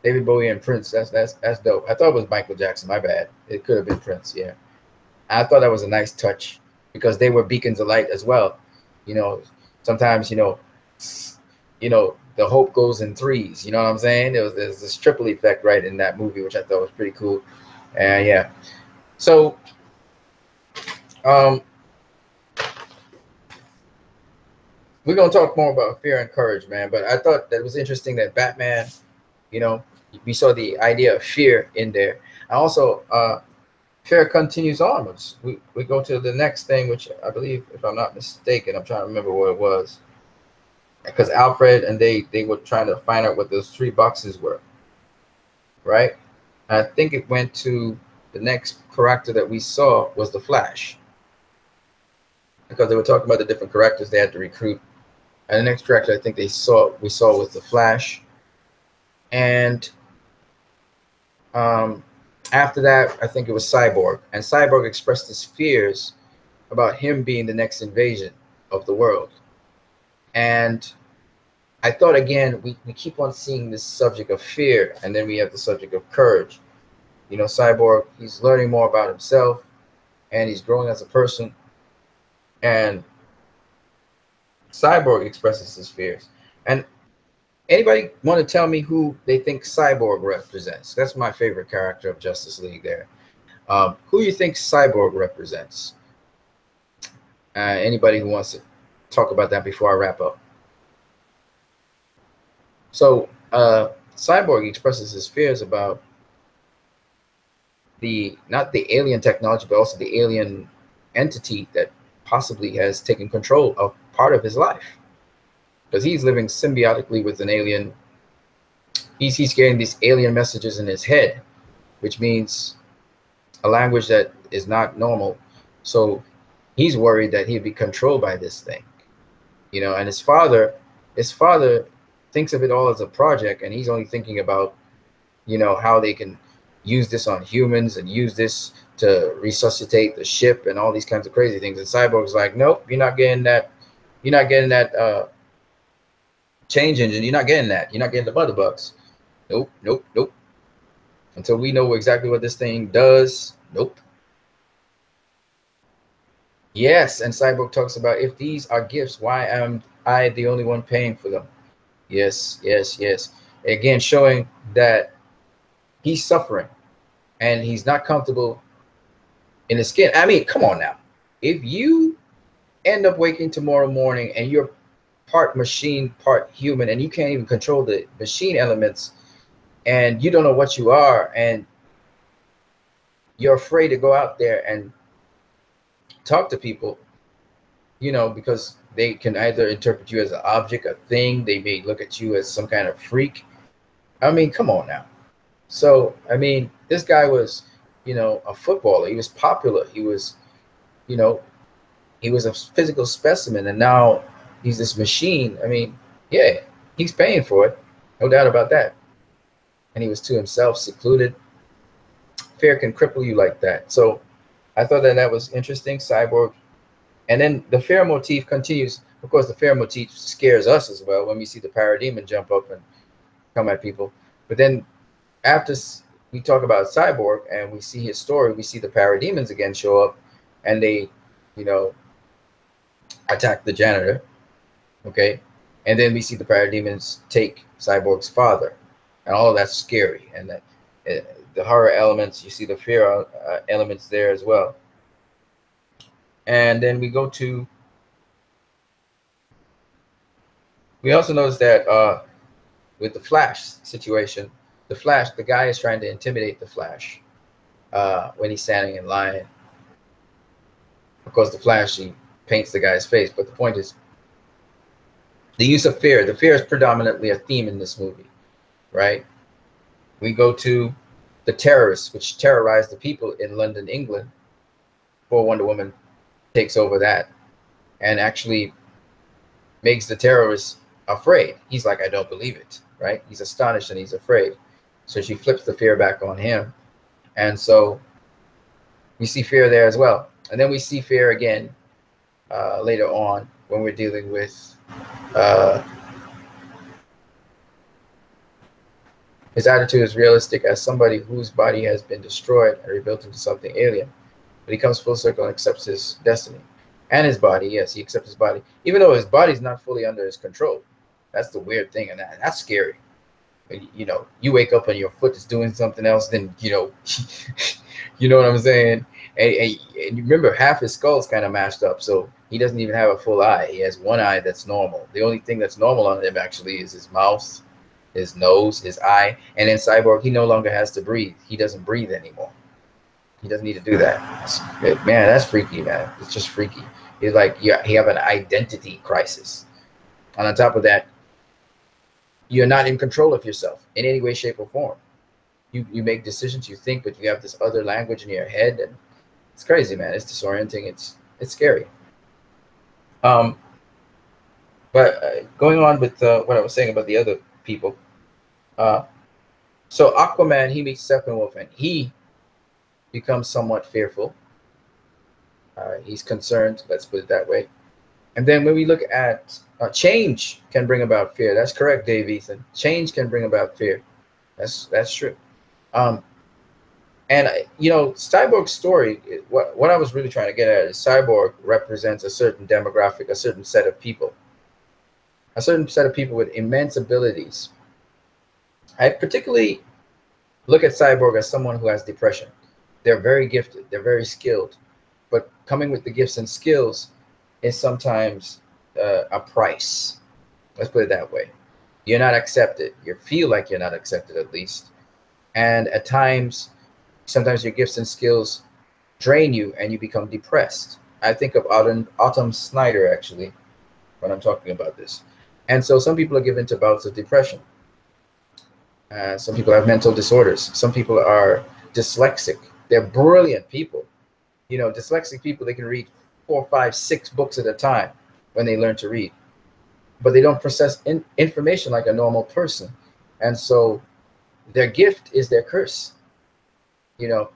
S1: David Bowie and Prince. That's dope. I thought it was Michael Jackson. My bad. It could have been Prince. Yeah. I thought that was a nice touch because they were beacons of light as well. You know, sometimes the hope goes in threes. You know what I'm saying? There's this triple effect right in that movie, which I thought was pretty cool. And yeah. So we're gonna talk more about fear and courage, man. But I thought that it was interesting that Batman, we saw the idea of fear in there. And also, fear continues onwards. We go to the next thing, which I believe, if I'm not mistaken, I'm trying to remember what it was. Because Alfred and they were trying to find out what those 3 boxes were, right? And I think it went to the next character that we saw was the Flash, because they were talking about the different characters they had to recruit. And the next character I think we saw was the Flash. And after that, I think it was Cyborg. And Cyborg expressed his fears about him being the next invasion of the world. And I thought, again, we keep on seeing this subject of fear, and then we have the subject of courage. Cyborg, he's learning more about himself, and he's growing as a person. And Cyborg expresses his fears. And anybody want to tell me who they think Cyborg represents? That's my favorite character of Justice League there. Who you think Cyborg represents? Anybody who wants to talk about that before I wrap up? So Cyborg expresses his fears about not the alien technology, but also the alien entity that possibly has taken control of part of his life, because he's living symbiotically with an alien. He's getting these alien messages in his head, which means a language that is not normal. So he's worried that he'd be controlled by this thing, and his father thinks of it all as a project, and he's only thinking about, how they can use this on humans and use this to resuscitate the ship and all these kinds of crazy things. And Cyborg's like, nope, you're not getting that change engine. You're not getting that. You're not getting the Butterbucks. Nope. Until we know exactly what this thing does. Nope. Yes, and Cyborg talks about, if these are gifts, why am I the only one paying for them? Yes. Again, showing that he's suffering and he's not comfortable in his skin. I mean, come on now. If you end up waking tomorrow morning and you're part machine, part human, and you can't even control the machine elements, and you don't know what you are, and you're afraid to go out there and talk to people, because they can either interpret you as an object, a thing. They may look at you as some kind of freak. I mean, come on now. So, I mean, this guy was, a footballer. He was popular. He was, he was a physical specimen, and now he's this machine. I mean, yeah, he's paying for it. No doubt about that. And he was to himself, secluded. Fear can cripple you like that. So I thought that was interesting, Cyborg. And then the fear motif continues. Of course, the fear motif scares us as well when we see the parademon jump up and come at people. But then after we talk about Cyborg and we see his story, we see the parademons again show up, and they, attack the janitor. Okay. And then we see the parademons take Cyborg's father, and all of that's scary. And that the horror elements, you see the fear elements there as well. And then we go to, we also notice that with the Flash situation, the guy is trying to intimidate the Flash when he's standing in line. Of course, the Flash, he paints the guy's face. But the point is, the use of fear. The fear is predominantly a theme in this movie, right? We go to the terrorists, which terrorized the people in London, England, before Wonder Woman takes over that and actually makes the terrorists afraid. He's like, I don't believe it, right? He's astonished and he's afraid. So she flips the fear back on him. And so we see fear there as well. And then we see fear again later on when we're dealing with his attitude is realistic as somebody whose body has been destroyed and rebuilt into something alien. But he comes full circle and accepts his destiny. And his body, yes, he accepts his body, even though his body's not fully under his control. That's the weird thing, and that's scary. You know, you wake up and your foot is doing something else, then, you know, you know what I'm saying? And you remember, half his skull's kind of mashed up, so he doesn't even have a full eye. He has one eye that's normal. The only thing that's normal on him actually is his mouth, his nose, his eye. And in Cyborg, he no longer has to breathe. He doesn't breathe anymore. He doesn't need to do that. Man, that's freaky, man. It's just freaky. It's like you have an identity crisis. And on top of that, you're not in control of yourself in any way, shape, or form. You make decisions, you think, but you have this other language in your head, and it's crazy, man. It's disorienting. It's scary. But going on with what I was saying about the other people. So Aquaman, he meets Steppenwolf, and he becomes somewhat fearful. He's concerned, let's put it that way. And then when we look at change can bring about fear. That's correct, Dave Ethan. Change can bring about fear. That's true. And you know, Cyborg's story, what I was really trying to get at is Cyborg represents a certain demographic, a certain set of people. A certain set of people with immense abilities. I particularly look at Cyborg as someone who has depression. They're very gifted. They're very skilled. But coming with the gifts and skills is sometimes a price. Let's put it that way. You're not accepted. You feel like you're not accepted, at least. And at times, sometimes your gifts and skills drain you and you become depressed. I think of Autumn Snyder, actually, when I'm talking about this. And so some people are given to bouts of depression. Some people have mental disorders. Some people are dyslexic. They're brilliant people. You know, dyslexic people, they can read 4, 5, 6 books at a time when they learn to read. But they don't process information like a normal person. And so their gift is their curse. You know,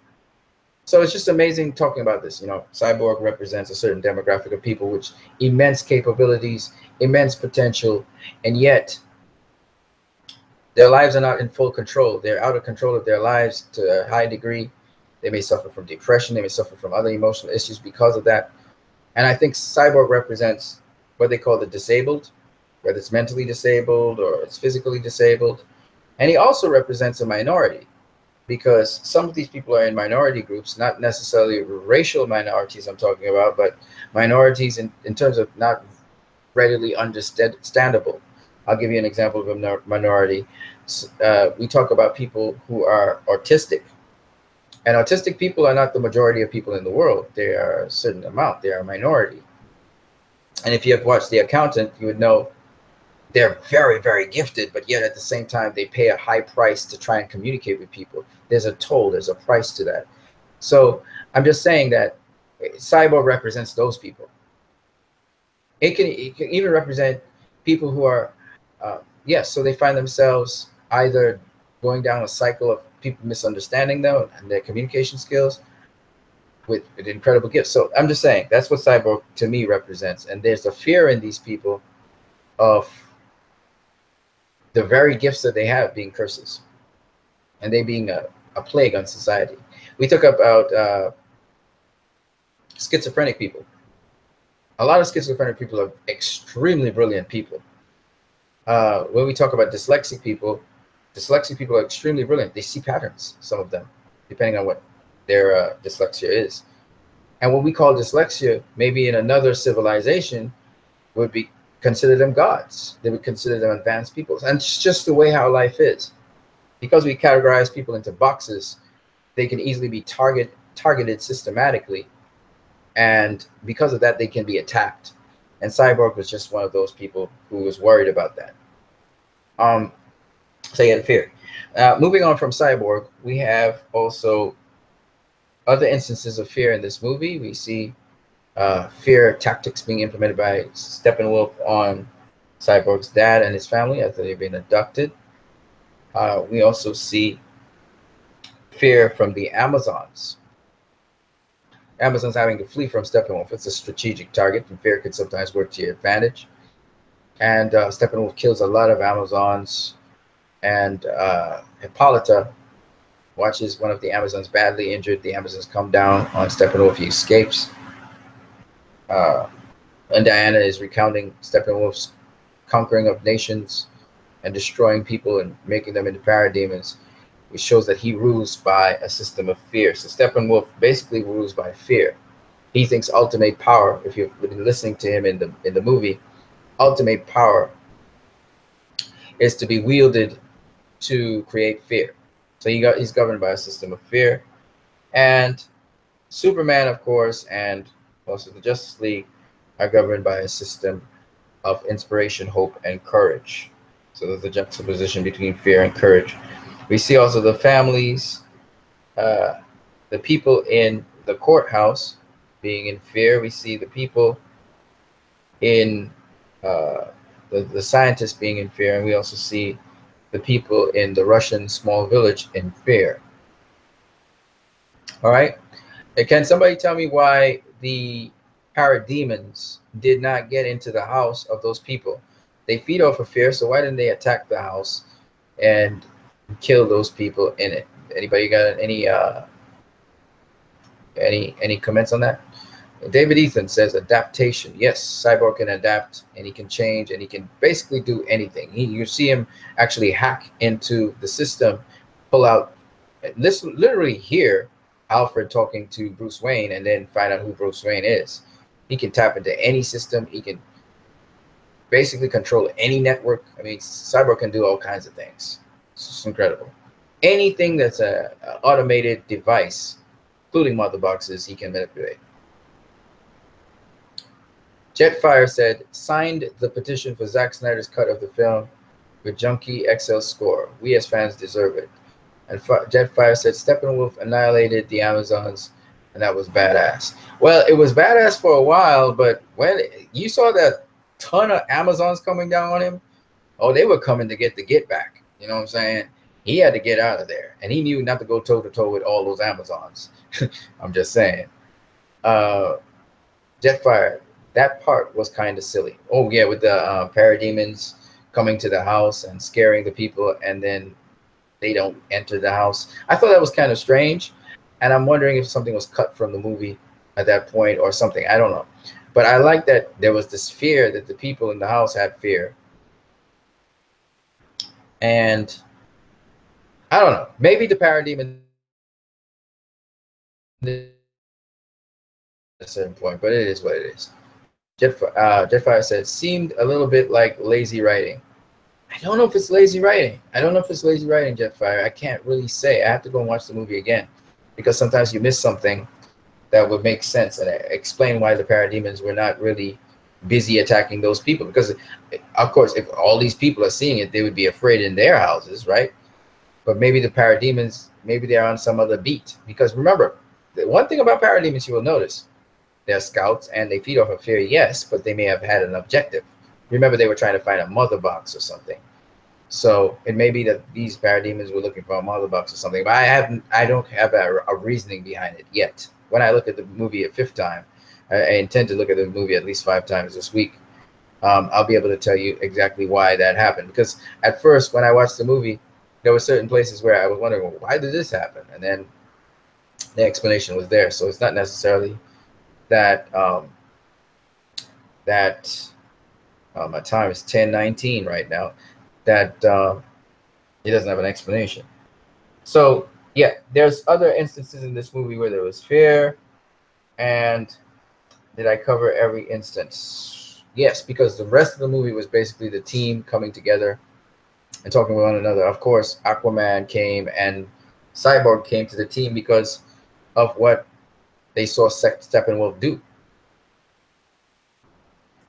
S1: so it's just amazing talking about this. You know, Cyborg represents a certain demographic of people with immense capabilities, immense potential, and yet their lives are not in full control. They're out of control of their lives to a high degree. They may suffer from depression. They may suffer from other emotional issues because of that. And I think Cyborg represents what they call the disabled, whether it's mentally disabled or it's physically disabled. And he also represents a minority, because some of these people are in minority groups, not necessarily racial minorities I'm talking about, but minorities in terms of not readily understandable. I'll give you an example of a minority. We talk about people who are autistic. And autistic people are not the majority of people in the world. They are a certain amount. They are a minority. And if you have watched The Accountant, you would know they're very, very gifted, but yet at the same time, they pay a high price to try and communicate with people. There's a toll, there's a price to that. So I'm just saying that Cyborg represents those people. It can even represent people who are, yes, so they find themselves either going down a cycle of people misunderstanding them and their communication skills with incredible gifts. So I'm just saying that's what Cyborg to me represents. And there's a fear in these people of the very gifts that they have being curses, and they being a plague on society. We talk about schizophrenic people. A lot of schizophrenic people are extremely brilliant people. When we talk about dyslexic people are extremely brilliant. They see patterns, some of them, depending on what their dyslexia is. And what we call dyslexia, maybe in another civilization, would be consider them gods. They would consider them advanced people. And it's just the way how life is. Because we categorize people into boxes, they can easily be targeted systematically. And because of that, they can be attacked. And Cyborg was just one of those people who was worried about that. So he had fear. Moving on from Cyborg, we have also other instances of fear in this movie. We see fear tactics being implemented by Steppenwolf on Cyborg's dad and his family after they've been abducted. We also see fear from the Amazons. Amazons having to flee from Steppenwolf. It's a strategic target, and fear can sometimes work to your advantage. And Steppenwolf kills a lot of Amazons, and Hippolyta watches one of the Amazons badly injured. The Amazons come down on Steppenwolf. He escapes. Uh, and Diana is recounting Steppenwolf's conquering of nations and destroying people and making them into parademons, which shows that he rules by a system of fear. So Steppenwolf basically rules by fear. He thinks ultimate power, if you've been listening to him in the movie, ultimate power is to be wielded to create fear. So he's governed by a system of fear. And Superman, of course, and also the Justice League are governed by a system of inspiration, hope, and courage. So there's a juxtaposition between fear and courage. We see also the families, uh, the people in the courthouse being in fear. We see the people in uh, the scientists being in fear, and we also see the people in the Russian small village in fear. All right. And can somebody tell me why the parademons did not get into the house of those people? They feed off of fear, so why didn't they attack the house and kill those people in it? Anybody got any comments on that? David Ethan says adaptation. Yes, Cyborg can adapt and he can change and he can basically do anything. You see him actually hack into the system, pull out, literally hear Alfred talking to Bruce Wayne and then find out who Bruce Wayne is. He can tap into any system. He can basically control any network. I mean, Cyborg can do all kinds of things. It's just incredible. Anything that's a automated device, including mother boxes, he can manipulate. Jetfire said, signed the petition for Zack Snyder's cut of the film with Junkie XL score. We as fans deserve it. And Jetfire said, Steppenwolf annihilated the Amazons, and that was badass. Well, it was badass for a while, but when you saw that ton of Amazons coming down on him, oh, they were coming to get the get back. You know what I'm saying? He had to get out of there, and he knew not to go toe to toe with all those Amazons. I'm just saying. Jetfire, that part was kind of silly. Oh yeah, with the parademons coming to the house and scaring the people, and then they don't enter the house. I thought that was kind of strange, and I'm wondering if something was cut from the movie at that point or something. I don't know, but I like that there was this fear that the people in the house had fear, and I don't know. Maybe the parademon at a certain point, but it is what it is. Jetfire said, seemed a little bit like lazy writing. I don't know if it's lazy writing. Jetfire. I can't really say. I have to go and watch the movie again because sometimes you miss something that would make sense and explain why the parademons were not really busy attacking those people. Because, of course, if all these people are seeing it, they would be afraid in their houses, right? But maybe the parademons, maybe they're on some other beat. Because remember, the one thing about parademons you will notice, they're scouts and they feed off of fear, yes, but they may have had an objective. Remember, they were trying to find a mother box or something. So it may be that these parademons were looking for a mother box or something, but I don't have a reasoning behind it yet. When I look at the movie a fifth time, I intend to look at the movie at least 5 times this week. I'll be able to tell you exactly why that happened. Because at first, when I watched the movie, there were certain places where I was wondering, well, why did this happen? And then the explanation was there. So it's not necessarily that my time is 10:19 right now, that it doesn't have an explanation. So yeah, there's other instances in this movie where there was fear. And did I cover every instance? Yes, because the rest of the movie was basically the team coming together and talking with one another. Of course, Aquaman came and Cyborg came to the team because of what they saw Steppenwolf do.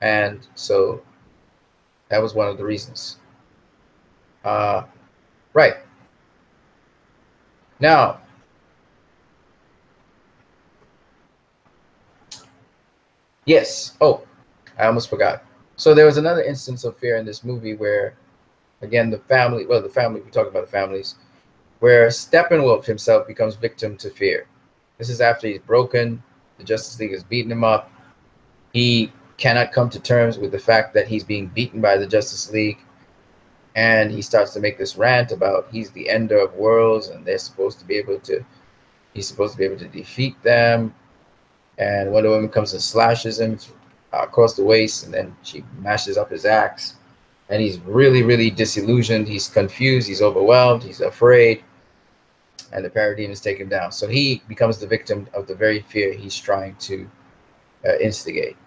S1: And so that was one of the reasons. Right. Now, yes. Oh, I almost forgot. So there was another instance of fear in this movie where, again, the family, we talked about the families, where Steppenwolf himself becomes victim to fear. This is after he's broken, the Justice League has beaten him up. He cannot come to terms with the fact that he's being beaten by the Justice League. And he starts to make this rant about he's the ender of worlds and he's supposed to be able to defeat them. And Wonder Woman comes and slashes him across the waist, and then she mashes up his axe. And he's really, really disillusioned. He's confused. He's overwhelmed. He's afraid. And the parademons take him down. So he becomes the victim of the very fear he's trying to instigate.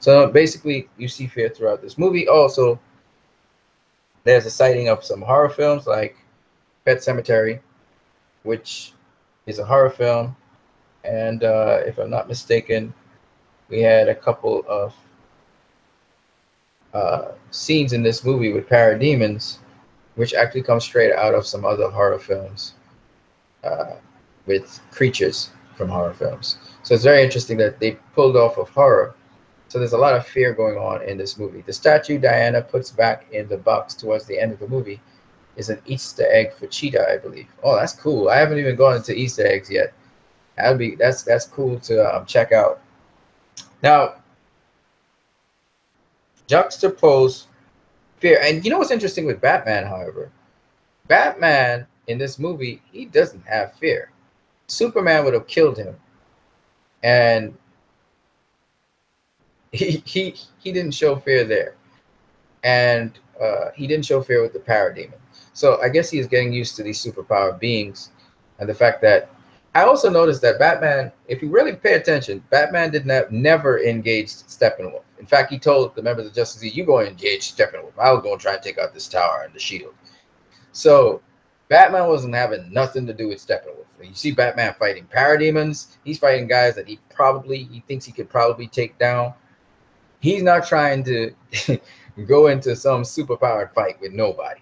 S1: So basically, you see fear throughout this movie. Also, there's a sighting of some horror films like Pet Sematary, which is a horror film. And if I'm not mistaken, we had a couple of scenes in this movie with parademons, which actually come straight out of some other horror films with creatures from horror films. So it's very interesting that they pulled off of horror. So there's a lot of fear going on in this movie. The statue Diana puts back in the box towards the end of the movie is an Easter egg for Cheetah, I believe. Oh, that's cool. I haven't even gone into Easter eggs yet. That's cool to check out. Now, juxtapose fear, and you know what's interesting with Batman, however, Batman in this movie, he doesn't have fear. Superman would have killed him, and he didn't show fear there, and he didn't show fear with the parademon. So I guess he is getting used to these superpowered beings, and the fact that I also noticed that Batman, if you really pay attention, Batman never engaged Steppenwolf. In fact, he told the members of Justice League, "You go and engage Steppenwolf. I'll go and try and take out this tower and the shield." So Batman wasn't having nothing to do with Steppenwolf. You see Batman fighting parademons. He's fighting guys that he thinks he could probably take down. He's not trying to go into some superpowered fight with nobody,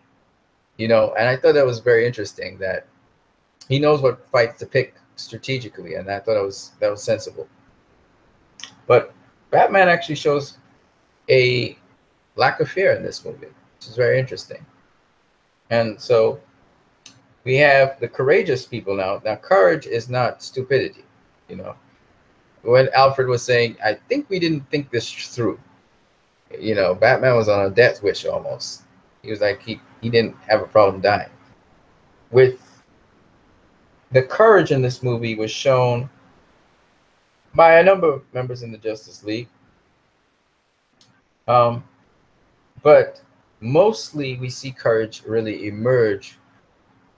S1: you know. And I thought that was very interesting that he knows what fights to pick strategically, and I thought that was sensible. But Batman actually shows a lack of fear in this movie, which is very interesting. And so we have the courageous people now. Now, courage is not stupidity, you know. When Alfred was saying, "I think we didn't think this through," you know, Batman was on a death wish almost. He was like he didn't have a problem dying. With the courage in this movie was shown by a number of members in the Justice League. But mostly we see courage really emerge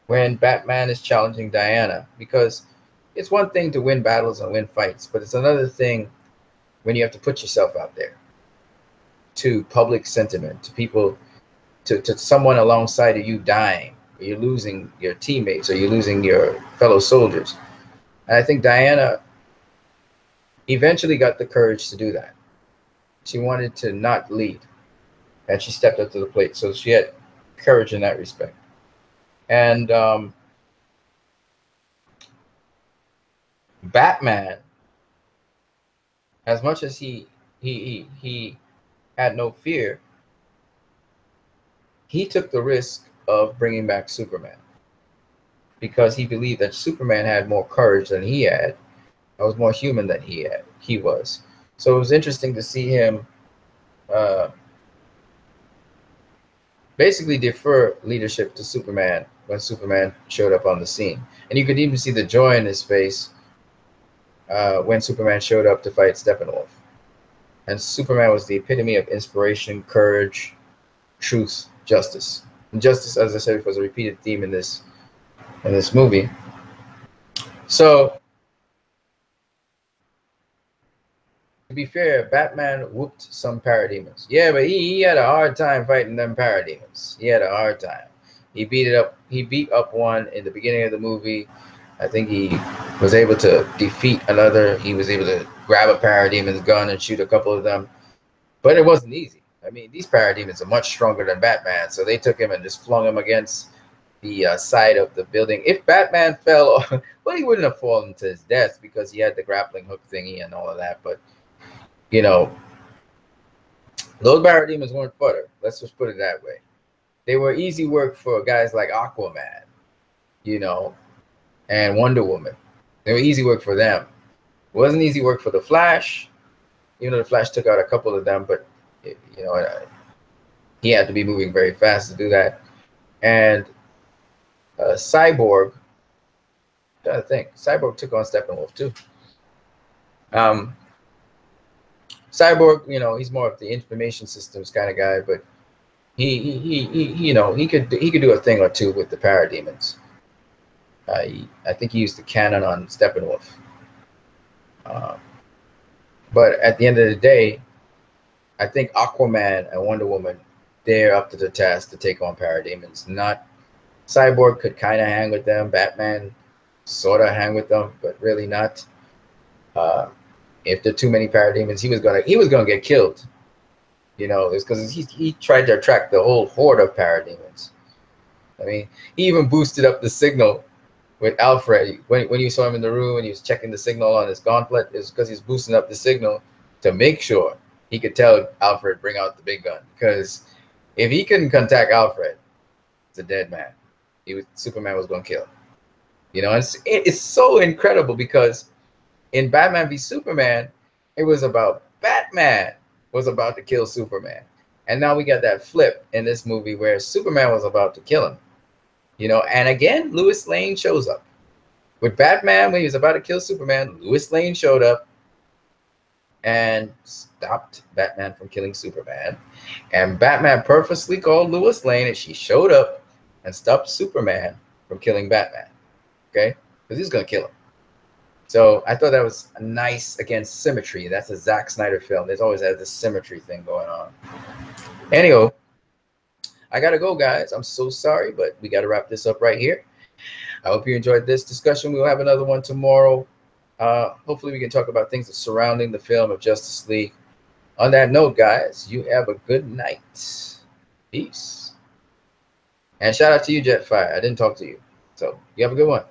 S1: when Batman is challenging Diana, because it's one thing to win battles and win fights, but it's another thing when you have to put yourself out there to public sentiment, to people, to someone alongside of you dying, or you're losing your teammates, or you're losing your fellow soldiers. And I think Diana eventually got the courage to do that. She wanted to not lead, and she stepped up to the plate. So she had courage in that respect. And Batman, as much as he had no fear, he took the risk of bringing back Superman because he believed that Superman had more courage than he had. I was more human than he was. So it was interesting to see him basically defer leadership to Superman when Superman showed up on the scene. And you could even see the joy in his face when Superman showed up to fight Steppenwolf. And Superman was the epitome of inspiration, courage, truth, justice. And justice, as I said, was a repeated theme in this movie. So, to be fair, Batman whooped some parademons. Yeah, but he had a hard time fighting them parademons. He had a hard time. He beat up one in the beginning of the movie. I think he was able to defeat another. He was able to grab a parademon's gun and shoot a couple of them. But it wasn't easy. I mean, these parademons are much stronger than Batman, so they took him and just flung him against the side of the building. If Batman fell, well, he wouldn't have fallen to his death because he had the grappling hook thingy and all of that. But you know, those parademons weren't butter. Let's just put it that way. They were easy work for guys like Aquaman, you know, and Wonder Woman. They were easy work for them. It wasn't easy work for the Flash. You know, the Flash took out a couple of them, but you know, he had to be moving very fast to do that. And Cyborg, I'm trying to think, Cyborg took on Steppenwolf too. Cyborg, you know, he's more of the information systems kind of guy, but he you know, he could do a thing or two with the parademons. I think he used the cannon on Steppenwolf. But at the end of the day, I think Aquaman and Wonder Woman, they're up to the task to take on parademons. Not Cyborg could kind of hang with them. Batman sort of hang with them, but really not. If there are too many parademons, he was gonna get killed. You know, it's because he tried to attract the whole horde of parademons. I mean, he even boosted up the signal with Alfred. When you saw him in the room and he was checking the signal on his gauntlet, it's because he's boosting up the signal to make sure he could tell Alfred, bring out the big gun. Because if he couldn't contact Alfred, it's a dead man. Superman was going to kill him. You know, it's so incredible because in Batman v Superman, it was about Batman was about to kill Superman. And now we got that flip in this movie where Superman was about to kill him. You know, and again, Lois Lane shows up. With Batman, when he was about to kill Superman, Lois Lane showed up and stopped Batman from killing Superman. And Batman purposely called Lois Lane, and she showed up and stopped Superman from killing Batman. Okay? Because he's going to kill him. So I thought that was a nice, again, symmetry. That's a Zack Snyder film. There's always has this symmetry thing going on. Anyway, I got to go, guys. I'm so sorry, but we got to wrap this up right here. I hope you enjoyed this discussion. We'll have another one tomorrow. Hopefully we can talk about things surrounding the film of Justice League. On that note, guys, you have a good night. Peace. And shout out to you, Jetfire. I didn't talk to you. So you have a good one.